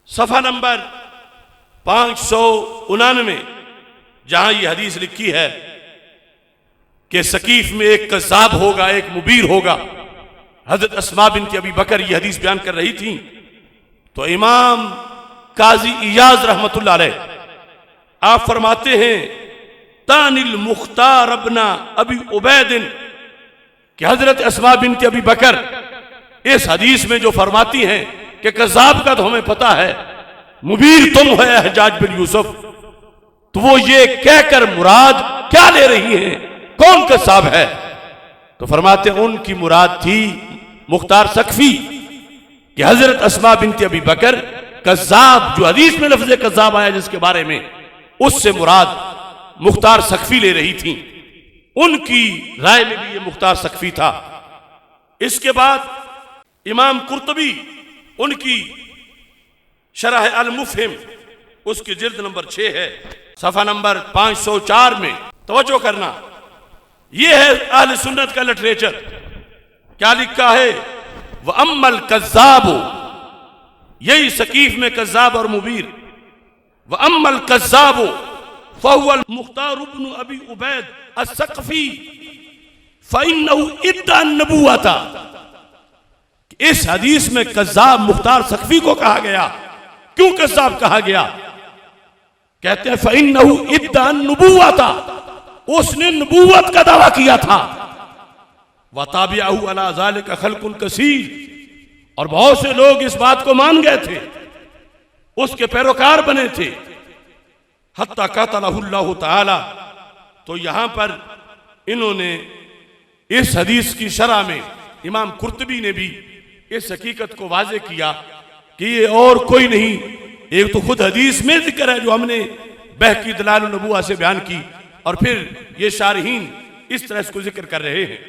सफ़ा नंबर 599, जहां ये हदीस लिखी है कि सकीफ में एक कज़्ज़ाब होगा, एक मुबीर होगा। हजरत अस्मा बिन्त अबी बकर ये हदीस बयान कर रही थी। तो इमाम काजी इयाज रहमतुल्लाह अलैह आप फरमाते हैं, तानिल मुख्तार अबना अबी उबैदिन, कि हजरत अस्मा बिन्त अबी बकर इस हदीस में जो फरमाती हैं कि कज़्ज़ाब का तो हमें पता है, मुबीर तुम है हज्जाज बिन यूसुफ, तो वो ये कहकर मुराद क्या ले रही हैं, कौन कज़्ज़ाब है? तो फरमाते हैं उनकी मुराद थी मुख्तार सख्फी, कि हजरत अस्मा बिन्त अबी बकर कज़्ज़ाब, जो हदीस में लफ्ज़ कज़्ज़ाब आया जिसके बारे में, उससे मुराद मुख्तार सकफी ले रही थी, उनकी राय में भी ये मुख्तार सकफी था। इसके बाद इमाम कुर्तबी उनकी शरह अल मुफहिम, उसकी जिल्द नंबर 6 है, सफा नंबर 504 में तवज्जो करना, यह है अहले सुन्नत का लिटरेचर। क्या लिखा है? व अम्मल कज़्ज़ाबु, यही सकीफ में कज़्ज़ाब और मुबीर, व अम्मल कज़्ज़ाबु फहुवल मुख्तार इब्न अबी उबैद अस्सक़फ़ी फ़इन्नहु इद्दा नबुव्वता। इस हदीस में कज़्ज़ाब मुख्तार सकफी को कहा गया। क्यों कज़्ज़ाब कहा गया? कहते हैं फ़इन्नहु इद्दा नबुव्वता, उसने नबूवत का दावा किया था। व ताबिअहु अला ज़ालिका खल्कुन कसीर, और बहुत से लोग इस बात को मान गए थे, उसके पैरोकार बने थे। हत्ता क़तलहुल्लाहु तआला, तो यहां पर इन्होंने इस हदीस की शरह में इमाम कुर्तबी ने भी इस हकीकत को वाज़े किया कि ये और कोई नहीं, एक तो खुद हदीस में जिक्र है जो हमने बहकी दलाल नबुव्वह से बयान की, और फिर ये शारहीन इस तरह इसको जिक्र कर रहे हैं।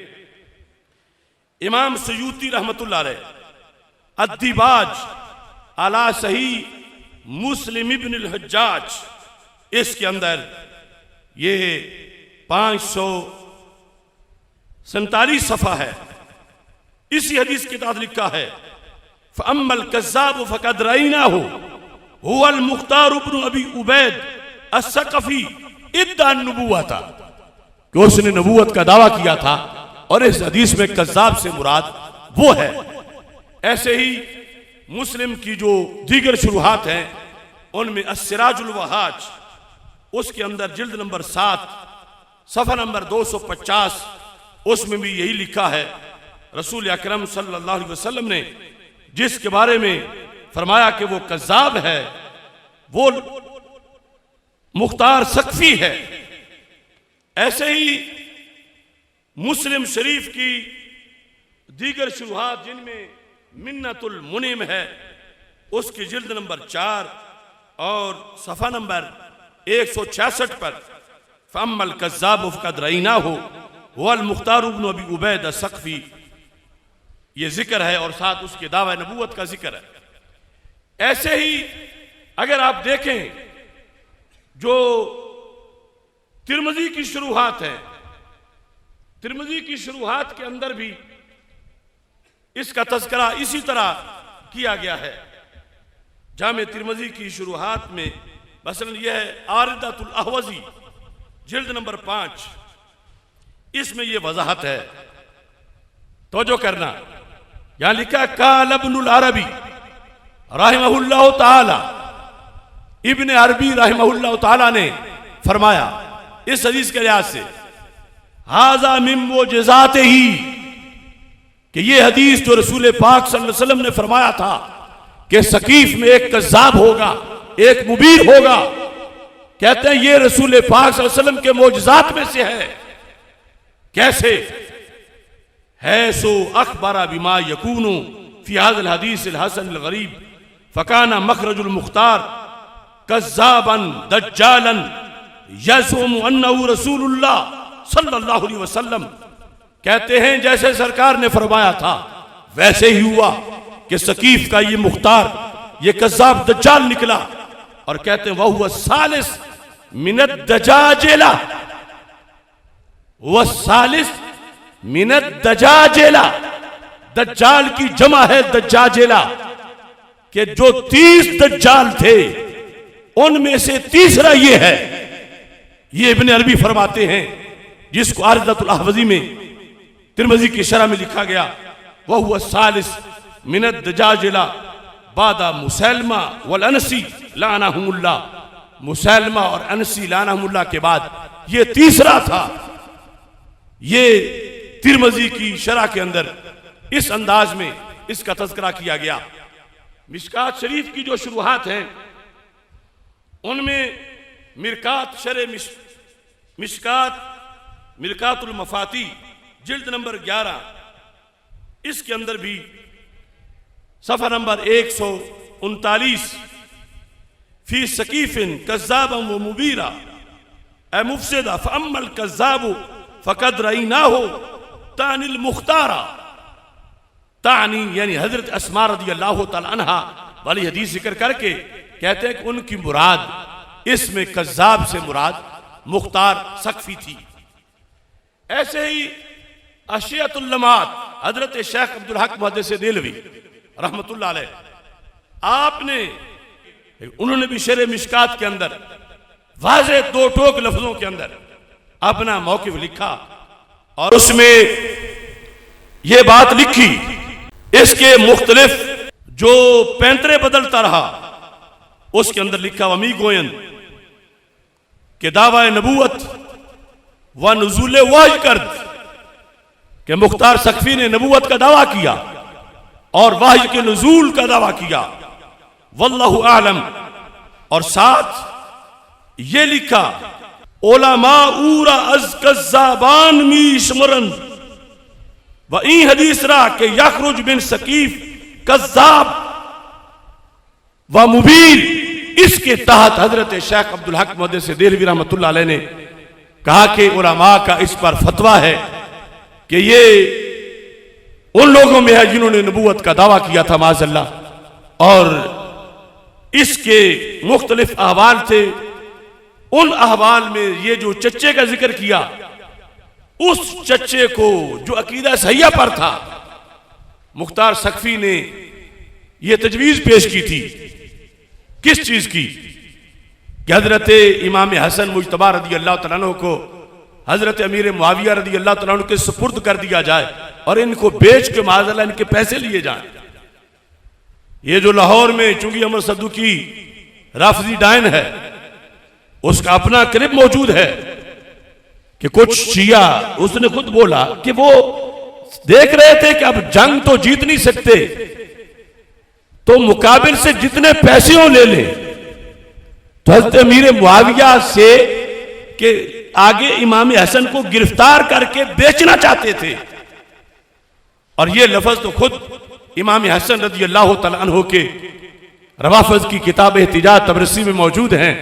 इमाम सयूती रहमतुल्लाह अलैह अद्दिबाज अला सही मुस्लिम इब्न अल हज्जाज, इसके अंदर ये 547 सफ़ा है। इसी हदीस के तहत लिखा है फ़अम्मल कज़्ज़ाब फ़क़द रअयनाहु हुवल मुख्तार इब्न अबी उबैद अस्सक़फ़ी इद्दा नबुव्वता, कि उसने नबूवत का दावा किया था, और इस हदीस में कज़्ज़ाब से मुराद वो है। ऐसे ही मुस्लिम की जो दीगर शुरुहात हैं उनमें अस्सिराजुल वहाज, उसके अंदर जिल्द नंबर 7 सफ़ा नंबर 250, उसमें भी यही लिखा है। रसूल अकरम सल्लल्लाहु अलैहि वसल्लम ने जिसके बारे में फरमाया कि वो कज़्ज़ाब है, वो मुख्तार सकफी है। ऐसे ही मुस्लिम शरीफ की दीगर शुरुहात जिनमें मिन्नतुल मुनिम है, उसकी जिल्द नंबर 4 और सफ़ा नंबर 166 पर फ़अम्मल कज़्ज़ाब फ़क़द रअयनाहु हुवल मुख्तार इब्न अबी उबैद अस्सक़फ़ी, ये जिक्र है, और साथ उसके दावा नबूवत का जिक्र है। ऐसे ही अगर आप देखें जो तिरमिज़ी की शुरुहात है, तिरमिज़ी की शुरुहात के अंदर भी इसका तज़किरा इसी तरह किया गया है। जामे तिरमिज़ी की शुरुहात में मसलन यह है आरिदतुल अहवज़ी जिल्द नंबर 5, इसमें यह वज़ाहत है, तो जो करना, यहां लिखा क़ाल इब्नुल अरबी रहमहुल्लाहु ताला, इब्न अरबी रहमहुल्लाहु ताला ने फरमाया इस हदीस के लिहाज से, हाज़ा मिन मुअजिज़ातिही, कि ये हदीस जो रसूल पाक सल्लल्लाहु अलैहि वसल्लम ने फरमाया था कि सकीफ में एक कज़्ज़ाब होगा, एक मुबीर होगा, कहते हैं ये रसूल पाक सल्लल्लाहु अलैहि वसल्लम के मोजज़ात में से है। कैसे? है सो अखबरा बिमा यकूनु फी हाज़िल हदीसिल हसन अल गरीब फ़काना मखरजुल मुख्तार कज़्ज़ाबन दज्जालन यज़ुमु अन्नहु रसूलुल्लाह सल्लल्लाहु अलैहि वसल्लम। कहते हैं जैसे सरकार ने फरमाया था वैसे ही हुआ कि सकीफ का ये मुख्तार, ये कज़्ज़ाब दज्जाल निकला, और कहते हैं वह हुआ सालिस मिनत दजाजेला, वह सालिस मिनत दजाजेला, दज्जाल की जमा है दज्जाजेला, कि जो 30 दज्जाल थे उनमें से तीसरा ये है। ये इब्न अरबी फरमाते हैं, जिसको आरिदतुल अहवज़ी में तिरमिज़ी की शरह में लिखा गया, वह हुआ सालिस मिनत दजाजिला बादा मुसैलमा वल अनसी लानहुमुल्लाह, मुसैलमा और अनसी लानहुमुल्लाह के बाद ये तीसरा था। ये तिरमिज़ी की शरह के अंदर इस अंदाज में इसका तज़किरा किया गया। मिशकात शरीफ की जो शुरुआत हैं उनमें मिरकात शरे मिरकातुल मफाती जिल्द नंबर 11, इसके अंदर भी सफ़ा नंबर 139 फी सकीफिन कज़्ज़ाबन व मुबीरा, ए मुफसिदा फअम्मल कज़्ज़ाबु फ़क़द रअयनाहु तानिल मुख्तारा, तानी यानी हजरत अस्मा रज़ियल्लाहु तआला अन्हा वाली हदीस जिक्र करके कहते हैं कि उनकी मुराद इसमें कज़्ज़ाब से मुराद मुख्तार सकफी थी। ऐसे ही अशियतुल लमात हजरत शेख अब्दुल हक मुहद्दिस देलवी रहमतुल्लाह अलैह, उन्होंने भी शेर मिशकात के अंदर वाज़े दो टोक लफ्जों के अंदर अपना मौक़िफ़ लिखा और उसमें यह बात लिखी, इसके मुख्तलिफ जो पैंतरे बदलता रहा उसके अंदर लिखा वमी गोयन के दावा नबूवत व नुज़ूल वाही कर्द कि मुख्तार सकफी ने नबूवत का दावा किया और वाही के नुज़ूल का दावा किया, वल्लाहु आलम। और साथ ये लिखा उलमा ऊरा अज कज़्ज़ाबान मीशमरन व ई हदीस रा के यखरुज बिन सकीफ कज़्ज़ाब व मुबीन। इसके तहत हजरत शेख अब्दुल हक मुहद्दिस देहलवी रहमतुल्लाह अलैह ने कहा कि उलमा का इस पर फतवा है कि ये उन लोगों में है जिन्होंने नबूवत का दावा किया था माज़अल्लाह, और इसके मुख्तलिफ अहवाल थे। उन अहवाल में ये जो चच्चे का जिक्र किया, उस चच्चे को जो अकीदा सहिया पर था, मुख्तार सकफी ने यह तजवीज पेश की थी। किस चीज की? कि हजरत इमाम हसन मुज्तबा रज़ियल्लाहु तआला अन्हु को हजरत अमीर मुआविया रज़ियल्लाहु तआला अन्हु के सुपुर्द कर दिया जाए और इनको बेच के माज़अल्लाह इनके पैसे लिए जाए। ये जो लाहौर में चूंकि अमर सद्दुकी राफजी डायन है, उसका अपना क्लिप मौजूद है कि कुछ शिया, उसने खुद बोला कि वो देख रहे थे कि अब जंग तो जीत नहीं सकते, तो मुकाबिल से जितने पैसे हो ले लें। तो हज़रत अमीर मुआविया से के आगे इमाम हसन को गिरफ्तार करके बेचना चाहते थे। और ये लफ्ज तो खुद इमाम हसन रज़ियल्लाहु तआला अन्हु के रवाफिज़ की किताब एहतिजाज तबरसी में मौजूद हैं,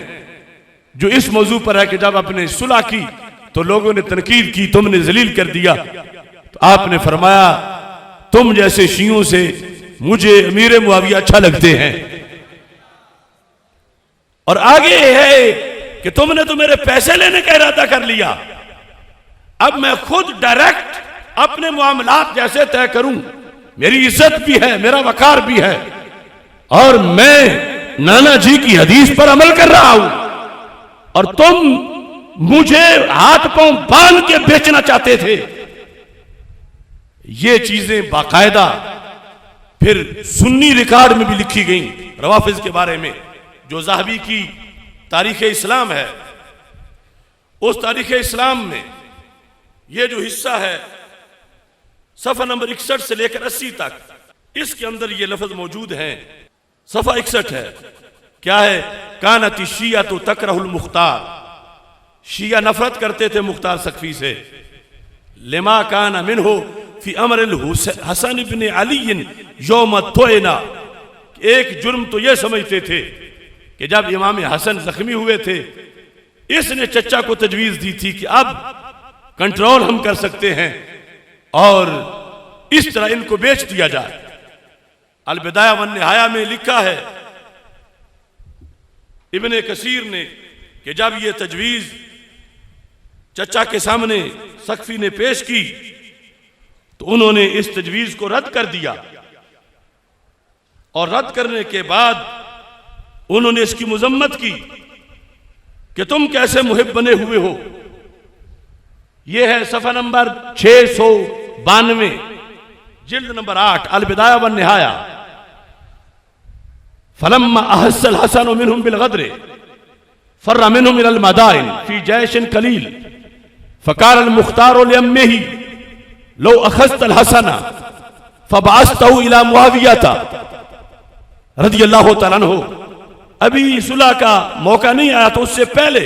जो इस मौजू पर है कि जब आपने सुलह की तो लोगों ने तनकीद की, तुमने जलील कर दिया। तो आपने फरमाया तुम जैसे शियों से मुझे अमीर मुआविया अच्छा लगते हैं। और आगे है कि तुमने तो मेरे पैसे लेने का इरादा कर लिया, अब मैं खुद डायरेक्ट अपने मामलात जैसे तय करूं, मेरी इज्जत भी है, मेरा वकार भी है, और मैं नाना जी की हदीस पर अमल कर रहा हूं, और तुम मुझे हाथ पांव बांध के बेचना चाहते थे। ये चीजें बाकायदा फिर सुन्नी रिकॉर्ड में भी लिखी गई रवाफिज के बारे में। जो ज़हबी की तारीख इस्लाम है, उस तारीख इस्लाम में ये जो हिस्सा है सफ़ा नंबर 61 से लेकर 80 तक, इसके अंदर ये लफ्ज मौजूद है। सफ़ा 61 है, क्या है? कानती शिया तो तकरहुल मुख्तार, शिया नफरत करते थे मुख्तार सकफी से। लिमा काना मिन्हु फी अमरिल हसन इब्न अली यौम तोयना, एक जुर्म तो यह समझते थे कि जब इमाम हसन जख्मी हुए थे, इसने चचा को तजवीज दी थी कि अब कंट्रोल हम कर सकते हैं और इस तरह इनको बेच दिया जाए। अल बिदाया वन निहाया में लिखा है इब्ने कसीर ने कि जब ये तजवीज चचा के सामने सकफी ने पेश की तो उन्होंने इस तजवीज को रद्द कर दिया, और रद्द करने के बाद उन्होंने इसकी मुजम्मत की कि तुम कैसे मुहिब बने हुए हो। यह है सफ़ा नंबर 692, जिल्द नंबर 8, अल बिदाया वन निहाया। फलम्मा अहस्सल हसन मिनहुम बिल गद्र फर्रा मिनहुम इलल मदाइन फी जैशिन कलील फकाल अल मुख्तार लिअम्मिही लो अखज़्तल हसना फबअस्तहु इला मुआविया रज़ियल्लाहु तआला अन्हु। अभी सुलह का मौका नहीं आया तो उससे पहले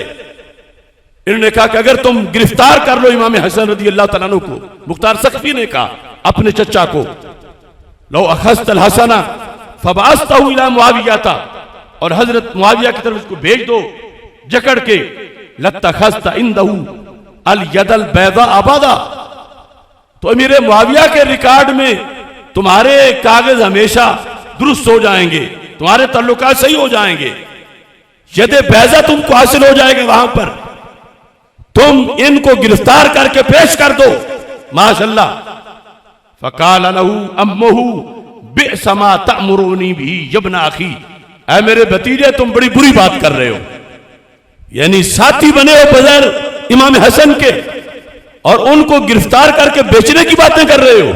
इन्होंने कहा कि अगर तुम गिरफ्तार कर लो इमाम हसन रज़ियल्लाहु तआला अन्हु को, मुख्तार सकफी ने कहा अपने चचा को, लो अखज़्तल हसना फबअस्तहु इला मुआविया, और हजरत मुआविया की तरफ इसको भेज दो जकड़ के, लत्तखज़्ता इंदहू अल यदल बैदा अबादा। तो अमीर मुआविया के रिकॉर्ड में तुम्हारे कागज हमेशा दुरुस्त हो जाएंगे, तुम्हारे तल्लुकात सही हो जाएंगे, यदे बैजा तुमको हासिल हो जाएगा, वहां पर तुम इनको गिरफ्तार करके पेश कर दो। माशअल्लाह। फ़क़ाल लहू अम्मुहू बिअसमा तअमुरूनी बिही यब्ना अखी। ऐ मेरे भतीजे, तुम बड़ी बुरी बात कर रहे हो, यानी साथी बने हो बगैर इमाम हसन के और उनको गिरफ्तार करके बेचने की बातें कर रहे हो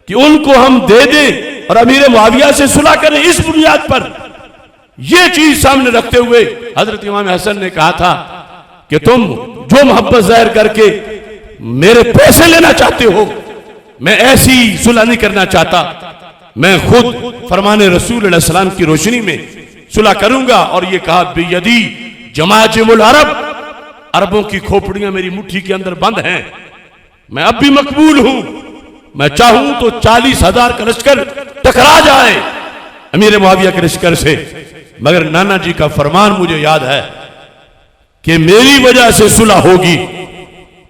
कि उनको हम दे दें और अमीर मुआविया से सुलह करें। इस बुनियाद पर यह चीज सामने रखते हुए हजरत इमाम हसन ने कहा था कि तुम जो मोहब्बत जाहिर करके मेरे पैसे लेना चाहते हो, मैं ऐसी सुलह नहीं करना चाहता, मैं खुद फरमाने रसूल अलैहि सलाम की रोशनी में सुलह करूंगा। और ये कहा बियदी जमाजिमुल अरब, अरबों की खोपड़ियां मेरी मुट्ठी के अंदर बंद हैं, मैं अब भी मकबूल हूं, मैं चाहूं तो 40,000 का लश्कर टकरा जाए अमीर मुआविया के लश्कर से, मगर नाना जी का फरमान मुझे याद है कि मेरी वजह से सुलह होगी,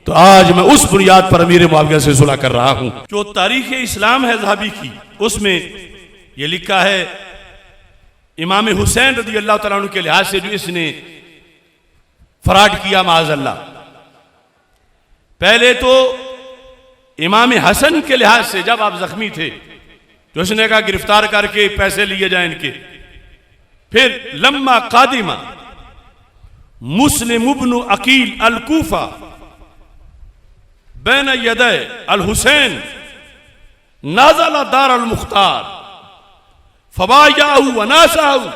तो आज मैं उस बुनियाद पर अमीर मुआविया से सुलह कर रहा हूं। जो तारीख इस्लाम है ज़हाबी की, उसमें यह लिखा है इमाम हुसैन रज़ी अल्लाह तआला अन्हु के लिहाज से जो इसने फराड किया माज़अल्लाह, पहले तो इमाम हसन के लिहाज से जब आप जख्मी थे तो उसने कहा गिरफ्तार करके पैसे लिए जाए इनके। फिर लम्मा कादिमा मुस्लिम इब्न अकील अल कूफा बैन यदै अल हुसैन नाज़ला दार अल मुख्तार फबायाहू वनासाहू।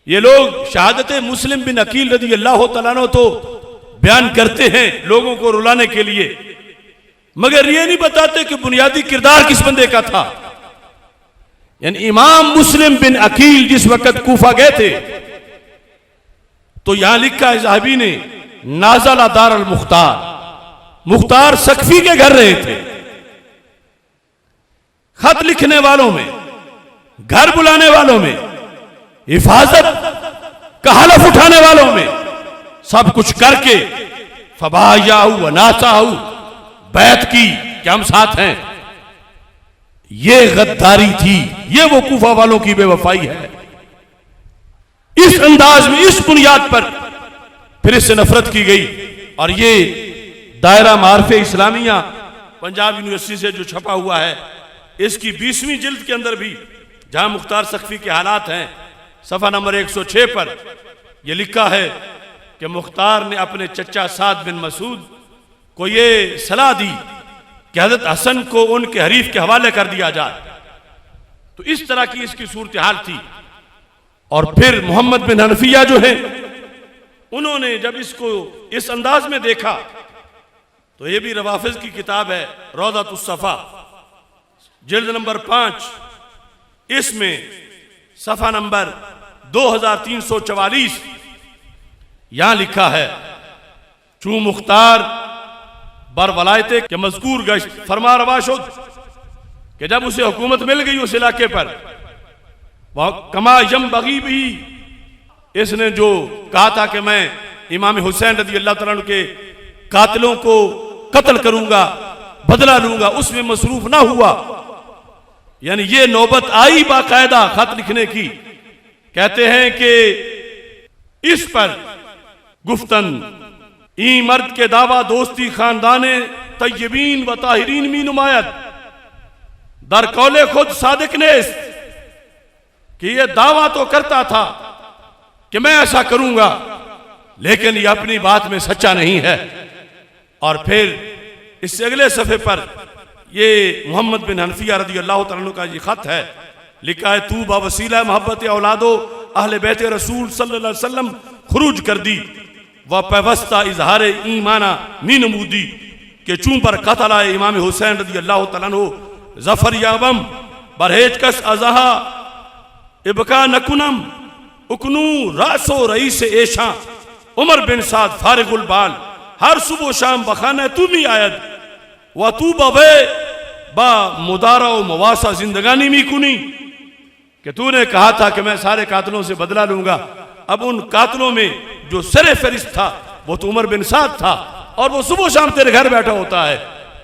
ये लोग शहादत मुस्लिम बिन अकील रज़ी अल्लाह तआला अन्हु तो बयान करते हैं लोगों को रुलाने के लिए, मगर ये नहीं बताते कि बुनियादी किरदार किस बंदे का था। यानी इमाम मुस्लिम बिन अकील जिस वक्त कूफा गए थे तो यहां लिखा है ज़हाबी ने नाज़ला दार अल मुख्तार, मुख्तार सकफी के घर रहे थे। खत लिखने वालों में, घर बुलाने वालों में, हिफाजत का हलफ उठाने वालों में, सब कुछ करके फबायाहू वनासाहू, बैत की कि हम साथ हैं। ये गद्दारी थी, ये वो कूफा वालों की बेवफाई है। इस अंदाज में, इस बुनियाद पर फिर इससे नफरत की गई। और ये दायरा मारिफे इस्लामिया पंजाब यूनिवर्सिटी से जो छपा हुआ है, इसकी 20वीं जिल्द के अंदर भी जहां मुख्तार सख्फी के हालात हैं, सफा नंबर 106 पर यह लिखा है कि मुख्तार ने अपने चचा साद बिन मसूद को ये सलाह दी कि हजरत हसन को उनके हरीफ के हवाले कर दिया जाए। तो इस तरह की इसकी सूरत हाल थी। और फिर मोहम्मद बिन हनफिया जो है, उन्होंने जब इसको इस अंदाज में देखा तो ये भी रवाफिज की किताब है रौज़तुस सफ़ा, जिल्द नंबर 5, इसमें सफ़ा नंबर 2344 यहां लिखा है चू मुख्तार बर वलायते के मज़कूर गश्त फरमा रवा शुद कि जब उसे हुकूमत मिल गई उस इलाके पर, वह कमा यम बगी भी, इसने जो कहा था कि मैं इमाम हुसैन रज़ी अल्लाह तआला अन्हु के कातिलों को कत्ल करूंगा, बदला लूंगा, उसमें मसरूफ ना हुआ। यानी ये नौबत आई बाकायदा खत लिखने की। कहते हैं कि इस पर गुफ्तन ई मर्द के दावा दोस्ती खानदाने तय्यबीन व ताहिरीन मी नुमायत दर कौले खुद सादिक ने, कि ये दावा तो करता था कि मैं ऐसा करूंगा, लेकिन ये अपनी बात में सच्चा नहीं है। और फिर इससे अगले सफ़े पर ये मोहम्मद बिन हनफिया रज़ी अल्लाह तआला अन्हु का ये खत है, लिखा है तू बावसीला मोहब्बत औलादो अहले बैत रसूल सल्लल्लाहु अलैहि वसल्लम खुरूज कर दी व पैवस्ता इजहार ईमाना मी नमूदी के चूं पर कतला इमाम हुसैन रज़ी अल्लाह तआला अन्हु जफर याबम बरहेज कस अजहा इबका नकुनम उकनू रासो रईस ऐशा उमर बिन साद फारिगुल बाल हर सुबह शाम बखाना तुम ही आयद व तू बे बा मुदारा मवासा जिंदगानी मी कुनी, कि तूने कहा था कि मैं सारे कातिलों से बदला लूंगा। अब उन कातिलों में जो सरे फरिश्त था वो तो उमर बिन साद था, और वो सुबह शाम तेरे घर बैठा होता है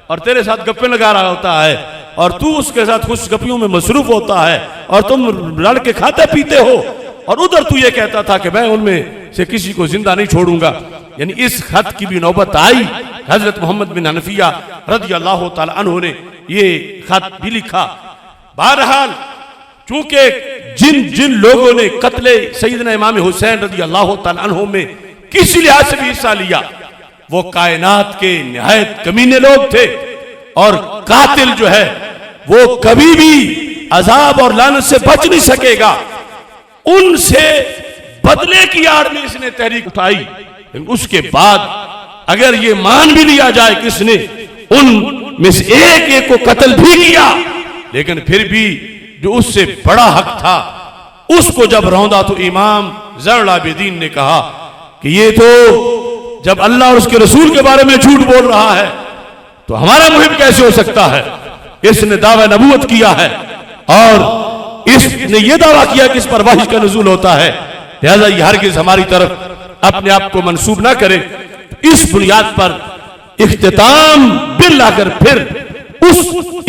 और तेरे साथ गप्पे लगा रहा होता है, और तू उसके साथ खुश गप्पियों में मसरूफ होता है, और तुम लड़ के खाते पीते हो, और उधर तू ये कहता था कि मैं उनमें से किसी को जिंदा नहीं छोड़ूंगा। यानी इस खत की भी नौबत आई। हजरत मोहम्मद बिन हनफिया रज़ी अल्लाह तआला अन्हु ने ये खत भी लिखा। बहरहाल चूंकि जिन जिन लोगों ने कत्ले सैयदना इमाम हुसैन रज़ी अल्लाह तआला अन्हु में किसी लिहाज से भी हिस्सा लिया, वो कायनात के निहायत कमीने लोग थे, और कातिल जो है वो कभी भी अजाब और लानत से बच नहीं सकेगा। उनसे बदले की आड़ में इसने तहरीक उठाई। उसके बाद अगर ये मान भी लिया जाए कि इसने उन में से एक एक को कत्ल भी किया, लेकिन फिर भी जो उससे बड़ा हक था उसको जब रौंदा तो इमाम ज़ैनुल आबिदीन ने कहा कि ये तो जब अल्लाह और उसके रसूल के बारे में झूठ बोल रहा है तो हमारा मुहिब कैसे हो सकता है। इसने दावा नबूवत किया है और इसने ये दावा किया कि इस पर वही का नुज़ूल होता है, लिहाजा ये हरगिज़ हमारी तरफ अपने आप को मंसूब ना करे। इस बुनियाद पर इख्तिताम बिल आकर फिर उस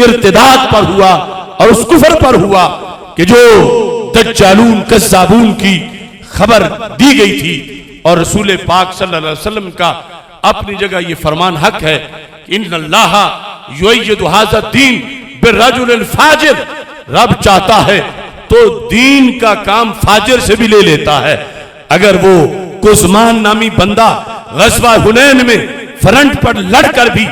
इर्तिदाद पर हुआ और उस कुफर पर हुआ कि जो दज्जालून कज़्ज़ाबून की खबर दी गई थी, और रसूल पाक सल्लल्लाहु अलैहि वसल्लम का अपनी जगह ये फरमान हक है कि इन्नल्लाह युअय्यिदु हाज़ा दीन बिर्रजुलिल फाजिर। रब चाहता है तो दीन का काम फाजिर से भी ले लेता है। अगर वो कुज़मान नामी बंदा ग़ज़वा हुनैन में फ्रंट पर लड़कर भी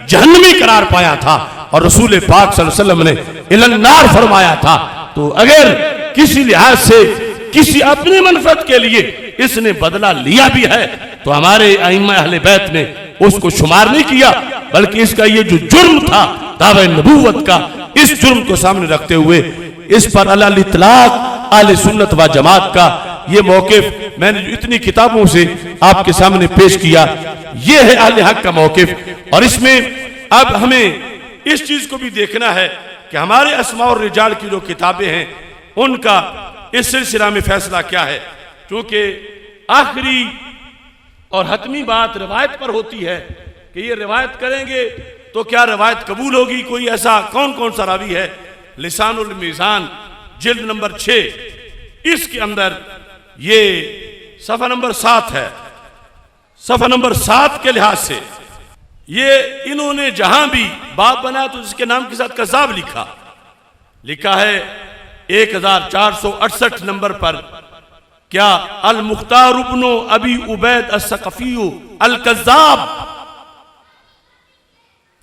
जहन्नमी करार पाया था और रसूल पाक सल्लल्लाहु अलैहि वसल्लम ने इलन नार फरमाया था, तो अगर किसी लिहाज से किसी अपनी मनफत के लिए इसने बदला लिया भी है तो हमारे अइम्मा अहले बैत ने उसको शुमार नहीं किया, बल्कि इसका ये जो जुर्म था दावा नबूवत का, इस जुर्म को सामने रखते हुए इस पर अल इतलाक आले सुन्नत व जमात का ये मौक़िफ़ मैंने जो इतनी किताबों से आपके सामने पेश किया, ये है अहले हक का मौक़िफ़। और इसमें अब हमें इस चीज को भी देखना है कि हमारे अस्मा और रिजाल की जो किताबें हैं उनका इस सिलसिला में फैसला क्या है, क्योंकि आखिरी और हतमी बात रिवायत पर होती है कि ये रिवायत करेंगे तो क्या रिवायत कबूल होगी। कोई ऐसा कौन कौन सा रावी है, लिसानुल मीज़ान जिल्द नंबर 6 इसके अंदर ये सफ़ा नंबर 7 है। सफ़ा नंबर 7 के लिहाज से ये इन्होंने जहां भी बाप बनाया तो इसके नाम के साथ कज़्ज़ाब लिखा है 1468 नंबर पर। क्या अल मुख्तार इब्नु अबी उबैद अस्सक़फ़ी अल कज़्ज़ाब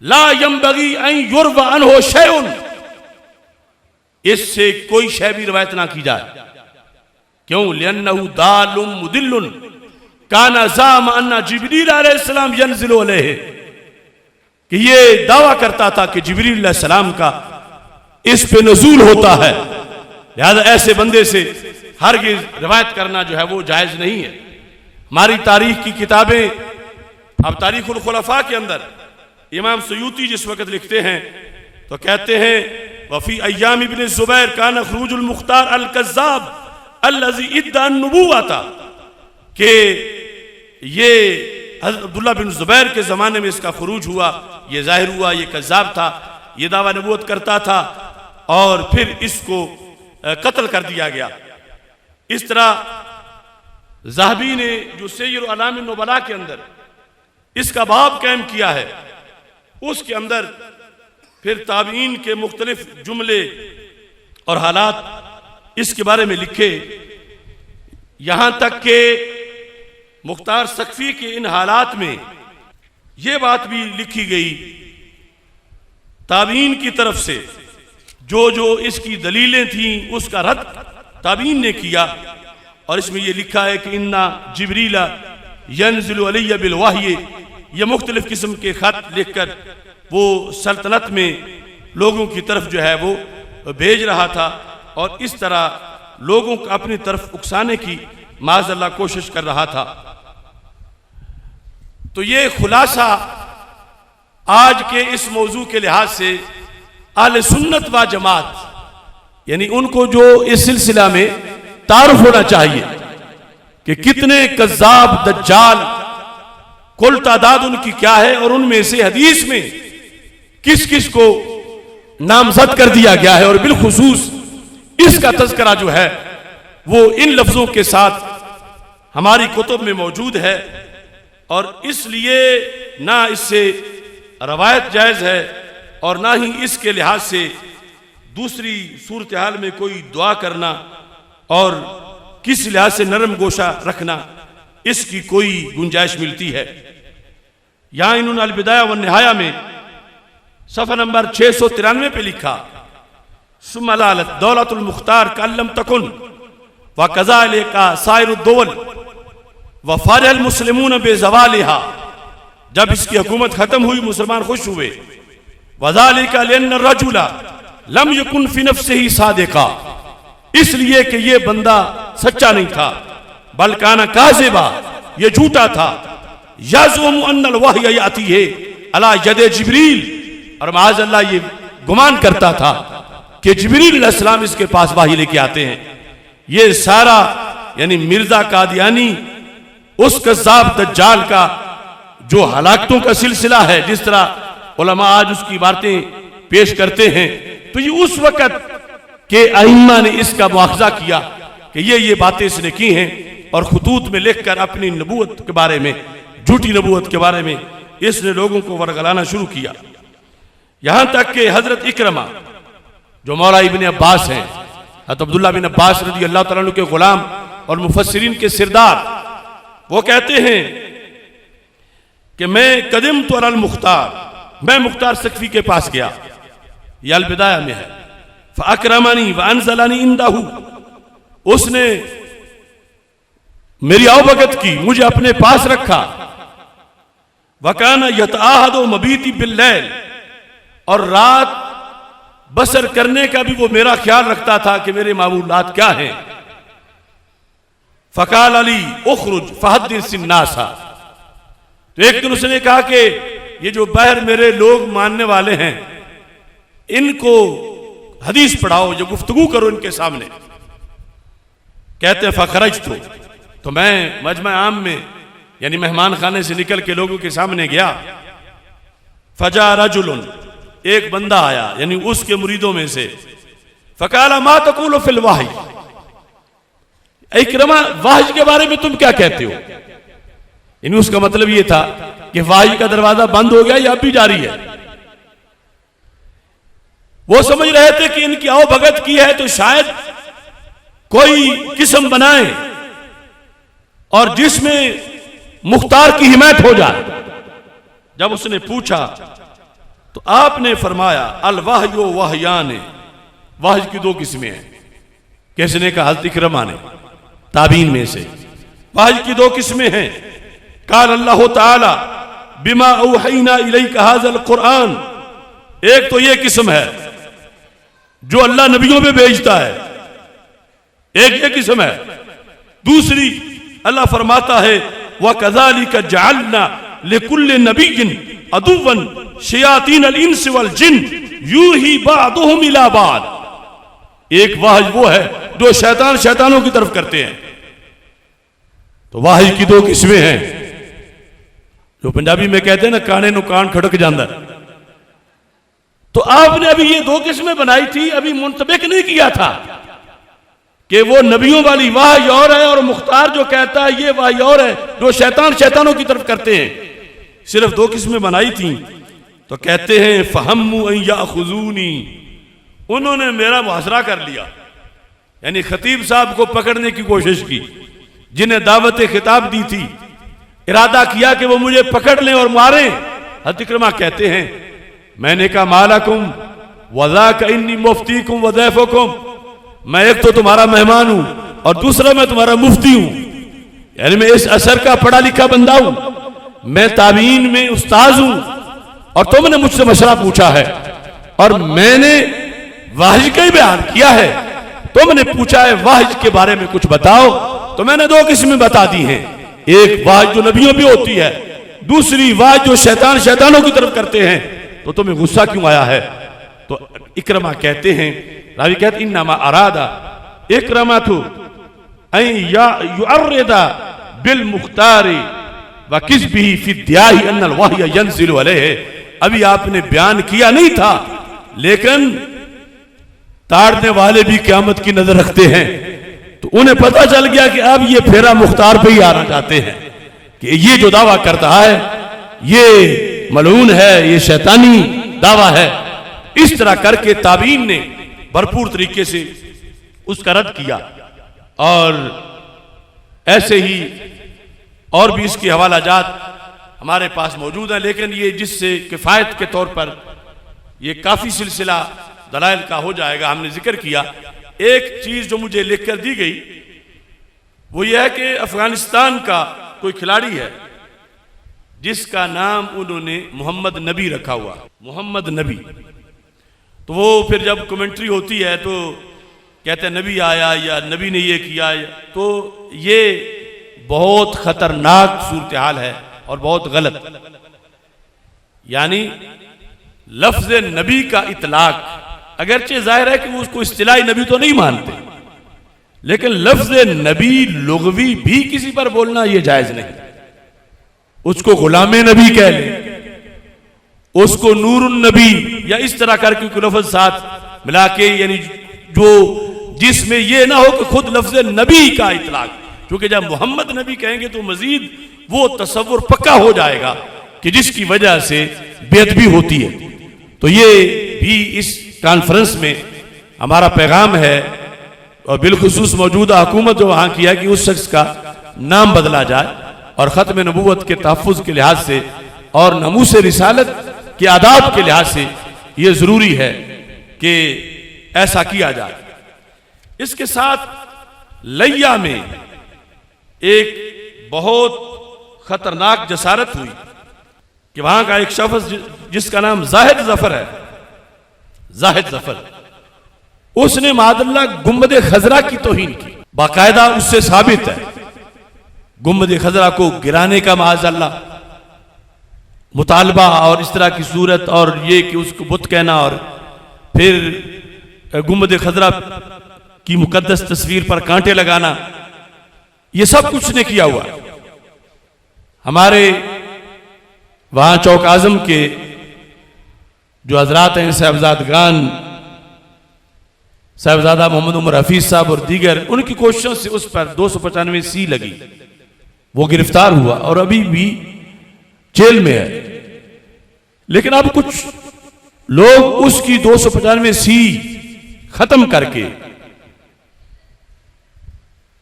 ला यंबगी अन युरवा अन्हु शैउन, इससे कोई शय भी रिवायत ना की जाए। क्यों? लिअन्नहु दालुम मुदिल्लुन काना ज़ाम अन्ना जिब्रील अलैहिस्सलाम यंज़िलु अलैहि, कि ये दावा करता था कि जिब्रील अलैहिस्सलाम का इस पे नुज़ूल होता है, लिहाजा ऐसे बंदे से हरगिज़ रिवायत करना जो है वो जायज़ नहीं है। हमारी तारीख की किताबें, अब तारीख़ुल खुलफ़ा के अंदर इमाम सयूती जिस वक़्त लिखते हैं तो कहते हैं वफ़ी अय्याम इब्न ज़ुबैर काना ख़ुरूजुल मुख्तार अल कज़्ज़ाब अल्लज़ी इद्दा अन्नुबुव्वता, कि ये अब्दुल्ला बिन ज़ुबैर के ज़माने में इसका ख़ुरूज हुआ, ये ज़ाहिर हुआ ये कज़्ज़ाब था, ये दावा नबूवत करता था और फिर इसको कत्ल कर दिया गया। इस तरह ज़हाबी ने जो सय्यिर अलाम नुबला के अंदर इसका बाब कायम किया है, उसके अंदर फिर ताबीन के मुख्तलिफ जुमले और हालात इसके बारे में लिखे, यहां तक के मुख्तार सकफी के इन हालात में यह बात भी लिखी गई ताबीन की तरफ से, जो जो इसकी दलीलें थीं उसका रद्द ताबीन ने किया। और इसमें यह लिखा है कि इन्ना जिब्रीला यंज़िलु अलैया बिल वही, ये मुख्तलिफ किस्म के खत लिखकर वो सल्तनत में लोगों की तरफ जो है वो भेज रहा था और इस तरह लोगों को अपनी तरफ उकसाने की माज़अल्लाह कोशिश कर रहा था। तो ये खुलासा आज के इस मौजू के लिहाज से अहले सुन्नत व जमात यानी उनको जो इस सिलसिला में तारुफ होना चाहिए कि कितने कज़्ज़ाब दज्जाल, कुल तादाद उनकी क्या है, और उनमें से हदीस में किस किस को नामजद कर दिया गया है, और बिलखुसूस इसका तज़किरा जो है वो इन लफ्जों के साथ हमारी कुतुब में मौजूद है। और इसलिए ना इससे रवायत जायज़ है और ना ही इसके लिहाज से दूसरी सूरत हाल में कोई दुआ करना और किस लिहाज से नरम गोशा रखना, इसकी कोई गुंजाइश मिलती है। यहां इन्होंने अल-बिदाया व निहाया में सफ़ा नंबर 693 पे लिखा, सुम्मलालत दौलतुल मुख्तार कल्लम तकुन व कज़ालिका साइरुद्दौल व फारहल मुस्लिमून बेज़वालिहा। जब इसकी हुकूमत खत्म हुई, मुसलमान खुश हुए। वज़ालिका लिअन्न रजुला लम यकुन फी नफ्सिही सादिका, इसलिए कि ये बंदा सच्चा नहीं था, बल काना काज़िबा, ये झूठा था। यज़ुम अन्नल वह्य यातीहि अला यदि जिब्रील, और माअज़ल्लाह ये गुमान करता था कि जिब्रील अलैहिस्सलाम इसके पास वाही लेके आते हैं। ये सारा यानी मिर्जा कादियानी उस कज़्ज़ाब दज्जाल का जो हलाकतों का सिलसिला है, जिस तरह उलमा आज उसकी बातें पेश करते हैं, तो ये उस वक़्त के अइम्मा ने इसका मुआखज़ा किया कि ये बातें इसने की हैं, और खुतूत में लिखकर अपनी नबूवत के बारे में, झूठी नबूवत के बारे में इसने लोगों को वरगलाना शुरू किया। यहां तक कि हजरत इकरमा जो मौला इब्न अब्बास हैं, हज़रत अब्दुल्लाह बिन अब्बास रज़ी अल्लाह तआला अन्हु के गुलाम और मुफस्सिरीन के सिरदार, वो कहते हैं कि मैं कदम तो अल मुख्तार, मैं मुख्तार सकफी के पास गया, यह अल-बिदाया में है। फ़अकरमनी व अनज़लनी इंदहु, उसने मेरी आवभगत की, मुझे अपने पास रखा। वकाना यतआहदु मबीती बिल्लैल, और रात बसर करने का भी वो मेरा ख्याल रखता था कि मेरे मामूलात क्या हैं। फ़क़ाल अली उख़रुज फ़हद्दिस अन्नासा, तो एक दिन उसने कहा कि ये जो बाहर मेरे लोग मानने वाले हैं, इनको हदीस पढ़ाओ, जो गुफ्तगू करो इनके सामने। कहते हैं फ़ख़रजतु, तो मैं मजमा आम में यानी मेहमान खाने से निकल के लोगों के सामने गया। फ़जा रजुलन, एक बंदा आया यानी उसके मुरीदों में से। फ़क़ाला मा तक़ूलु फ़िल वाही, इकरमा वाही के बारे में तुम क्या कहते हो। यानी उसका मतलब ये था कि वाही का दरवाजा बंद हो गया या अब भी जारी है। वो समझ रहे थे कि इनकी आवभगत की है तो शायद कोई किस्म बनाए और जिसमें मुख्तार की हिमायत हो जाए। जब उसने पूछा तो आपने फरमाया अल वाह्यो वाहयान, वाह्य की दो किस्में हैं। किसने कहा? हज़रत इकरमा ने, ताबीन में से। वाह्य की दो किस्में हैं। काल अल्लाह ताला बिमा औहैना इलैका हाज़ल कुरान, एक तो ये किस्म है जो अल्लाह नबियों पे भेजता है, एक ये किस्म है। दूसरी अल्लाह फरमाता है व कज़ालिका जअलना लिकुल्लि नबिय्यिन अदुव्वन शयातीन अल इंस वल जिन यूही बादुहुम इला बाद। एक वाह्य वो है जो शैतान शैतानों की तरफ करते हैं। तो वाह्य की दो किस्में हैं, जो पंजाबी में कहते हैं ना काने नु कान खड़क जाता। तो आपने अभी ये दो किस्में बनाई थी, अभी मुंतबिक नहीं किया था कि वो नबियों वाली वाह्य और है और मुख्तार जो कहता है ये वाह्य और है जो शैतान शैतानों की तरफ करते हैं। सिर्फ दो किस्में बनाई थी। तो कहते हैं फहम्मु अन याखुजूनी, उन्होंने मेरा मुहासरा कर लिया, यानी खतीब साहब को पकड़ने की कोशिश की, जिन्हें दावत खिताब दी थी। इरादा किया कि वो मुझे पकड़ लें और मारें। हज़रत इकरमा कहते हैं मैंने कहा मालकुम वज़ाका इन्नी मुफ्तीकुम व ज़ैफ़ुकुम, मैं एक तो तुम्हारा मेहमान हूं और दूसरा मैं तुम्हारा मुफ्ती हूं, यानी मैं इस असर का पढ़ा लिखा बंदा हूं, मैं ताबीन में उस्ताद हूं और तुमने मुझसे मशवरा पूछा है और मैंने वाहिज का ही बयान किया है। तुमने पूछा है वाहिज के बारे में कुछ बताओ, तो मैंने दो किस्में बता दी हैं। एक वाहिज जो नबियों पे होती है, दूसरी वाहिज जो शैतान शैतानों की तरफ करते हैं। तो तुम्हें गुस्सा क्यों आया है? तो इकरमा कहते हैं, रावी कहते इन्नमा अरादा इकरमा थू युअर्रिदा बिल मुख्तारी व किस्बिही फी दियाही अन्नल वह्य यंज़िलु अलैहि। अभी आपने बयान किया नहीं था, लेकिन ताड़ने वाले भी क़यामत की नजर रखते हैं, तो उन्हें पता चल गया कि अब ये फेरा मुख्तार पे ही आना चाहते हैं कि ये जो दावा करता है ये मलून है, ये शैतानी दावा है। इस तरह करके ताबीन ने भरपूर तरीके से उसका रद्द किया। और ऐसे ही और भी इसके हवाला जात हमारे पास मौजूद हैं, लेकिन ये जिससे किफ़ायत के तौर पर ये काफ़ी सिलसिला दलाइल का हो जाएगा। हमने जिक्र किया, एक चीज़ जो मुझे लिख कर दी गई वो यह है कि अफगानिस्तान का कोई खिलाड़ी है जिसका नाम उन्होंने मोहम्मद नबी रखा हुआ, मोहम्मद नबी। तो वो फिर जब कमेंट्री होती है तो कहते हैं नबी आया या नबी ने ये किया, तो ये बहुत खतरनाक सूरत हाल है और बहुत गलत। यानी लफ्ज नबी का इतलाक, अगरचे जाहिर है कि वो उसको इस्तिलाही नबी तो नहीं मानते, लेकिन लफ्ज नबी लुग़वी भी किसी पर बोलना ये जायज नहीं। उसको गुलाम नबी कह ले, उसको नूरुन नबी या इस तरह करके कोई लफ्ज साथ मिला के, यानी जो जिसमें ये ना हो कि खुद लफ्ज नबी का इतलाक, क्योंकि जब मोहम्मद नबी कहेंगे तो मजीद वो तसव्वुर पक्का हो जाएगा कि जिसकी वजह से बेअदबी होती है। तो ये भी इस कॉन्फ्रेंस में हमारा पैगाम है, और बिलखुसूस मौजूदा हुकूमत जो वहां की है, कि उस शख्स का नाम बदला जाए और ख़त्म नबूवत के तहफ़्फ़ुज़ के लिहाज से और नमूस रिसालत के आदाब के लिहाज से ये ज़रूरी है कि ऐसा किया जाए। इसके साथ लैया में एक बहुत खतरनाक जसारत हुई कि वहां का एक शख्स जिसका नाम जाहिद जफर है, जाहिद जफर, उसने मादल्ला गुम्बद खजरा की तौहीन की। बाकायदा उससे साबित है गुम्बद खजरा को गिराने का माज़अल्लाह मुतालबा और इस तरह की सूरत, और ये कि उसको बुत कहना, और फिर गुम्बद खजरा की मुकद्दस तस्वीर पर कांटे लगाना, ये सब कुछ ने किया हुआ। हमारे वहां चौक आजम के जो हजरात हैं, साहबजादगान, साहबजादा मोहम्मद उमर हफीज साहब और दीगर, उनकी कोशिशों से उस पर 295C लगी, वो गिरफ्तार हुआ और अभी भी जेल में है। लेकिन अब कुछ लोग उसकी 295C खत्म करके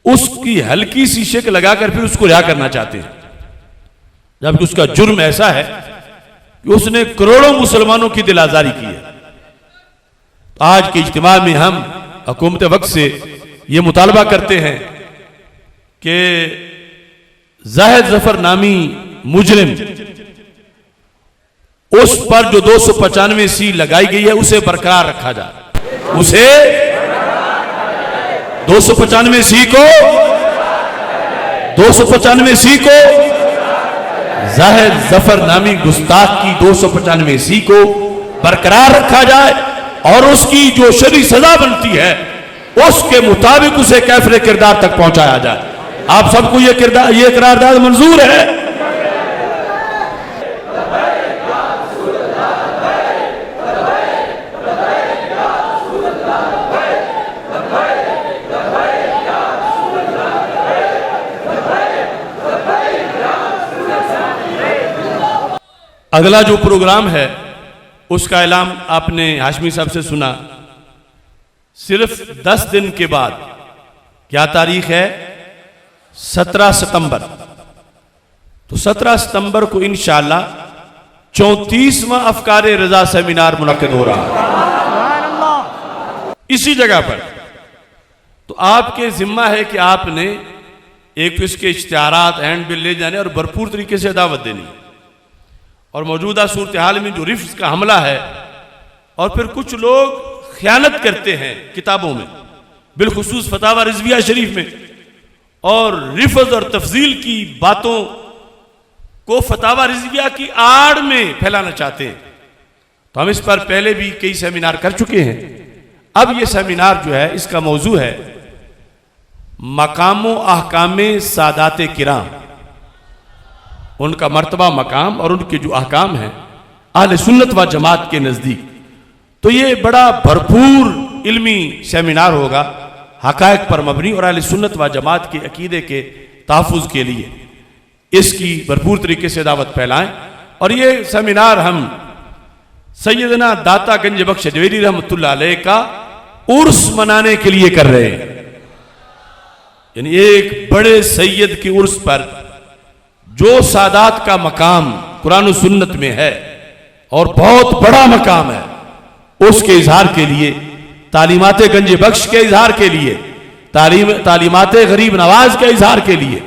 उसकी हल्की सी शिक लगाकर फिर उसको रिहा करना चाहते हैं, जबकि उसका जुर्म ऐसा है कि उसने करोड़ों मुसलमानों की दिल आजारी की है। तो आज के इज्तिमा में हम हुकूमत वक्त से ये मुतालबा करते हैं कि जाहिद जफर नामी मुजरिम, उस पर जो 295C लगाई गई है उसे बरकरार रखा जाए। उसे 295C को जाहिद जफर नामी गुस्ताख की 295C को बरकरार रखा जाए और उसकी जो शरई सजा बनती है उसके मुताबिक उसे कैफरे किरदार तक पहुंचाया जाए। आप सबको ये करारदाद मंजूर है? अगला जो प्रोग्राम है उसका ऐलान आपने हाशमी साहब से सुना। सिर्फ 10 दिन के बाद, क्या तारीख है? 17 सितंबर। तो 17 सितंबर को इंशाअल्लाह 34वां अफकारे रजा सेमिनार मुनक्किद हो रहा है इसी जगह पर। तो आपके जिम्मा है कि आपने एक तो इसके इश्तिहारात हैंड बिल ले जाने और भरपूर तरीके से दावत देनी, और मौजूदा सूरत हाल में जो रिफ्ज का हमला है, और फिर कुछ लोग खयानत करते हैं किताबों में, बिलखुसूस फतावा रिजविया शरीफ में, और रिफ्ज और तफजील की बातों को फतावा रिजविया की आड़ में फैलाना चाहते हैं। तो हम इस पर पहले भी कई सेमिनार कर चुके हैं। अब ये सेमिनार जो है इसका मौजू है मकाम अहकाम सादात किराम, उनका मर्तबा मकाम और उनके जो अहकाम हैं अहले सुन्नत व जमात के नज़दीक। तो ये बड़ा भरपूर इल्मी सेमिनार होगा हक़ाइक़ पर मबनी और अहले सुन्नत व जमात के अकीदे के तहफ़्फ़ुज़ के लिए इसकी भरपूर तरीके से दावत फैलाएं। और ये सेमिनार हम सैयदना दाता गंज बख्श जवेरी रहमतुल्लाह अलैह का उर्स मनाने के लिए कर रहे हैं। यानी एक बड़े सैयद की उर्स पर जो सादात का मकाम कुरान और सुन्नत में है और बहुत बड़ा मकाम है, उसके इजहार के लिए, तालीमात गंज बख्श के इजहार के लिए, तालीमात गरीब नवाज के इजहार के लिए,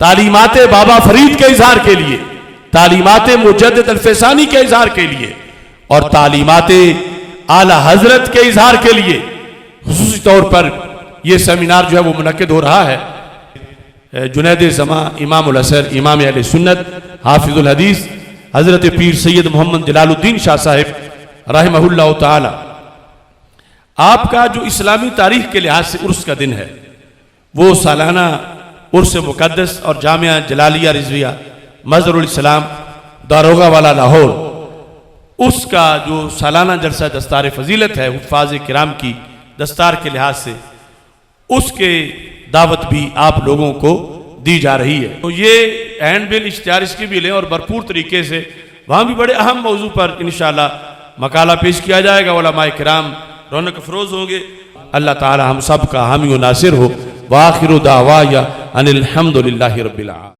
तालीमात बाबा फरीद के इजहार के लिए, तालीमात मुजद्दिद अल-फैसानी के इजहार के लिए और तालीमात आला हजरत के इजहार के लिए खुसूसी तौर पर यह सेमिनार जो है वो मुनक्किद हो रहा है। जुनैद ज़मा, इमाम उल असर, इमाम अहले सुन्नत, हाफिजुल हदीस हजरत पीर सैयद मोहम्मद जलालुद्दीन शाह साहिब रहमहुल्लाह ताला, आपका जो इस्लामी तारीख के लिहाज से उर्स का दिन है वो सालाना उर्स मुक़द्दस और जामिया जलालिया रिजविया मज़हरुल इस्लाम दारोगा वाला लाहौर, उसका जो सालाना जलसा दस्तार फजीलत है हुफ़ाज़ किराम की दस्तार के लिहाज से, उसके दावत भी आप लोगों को दी जा रही है। तो ये हैंड बिल इश्तिहार इसकी भी लें और भरपूर तरीके से वहाँ भी बड़े अहम मौजू पर इंशाअल्लाह मकाला पेश किया जाएगा। उलमाए किराम रौनक अफरोज होंगे। अल्लाह ताला हम सब का हामी व नासिर हो। व आखिरु दावाया अनिल हम्दुलिल्लाहि रब्बिल आलमीन।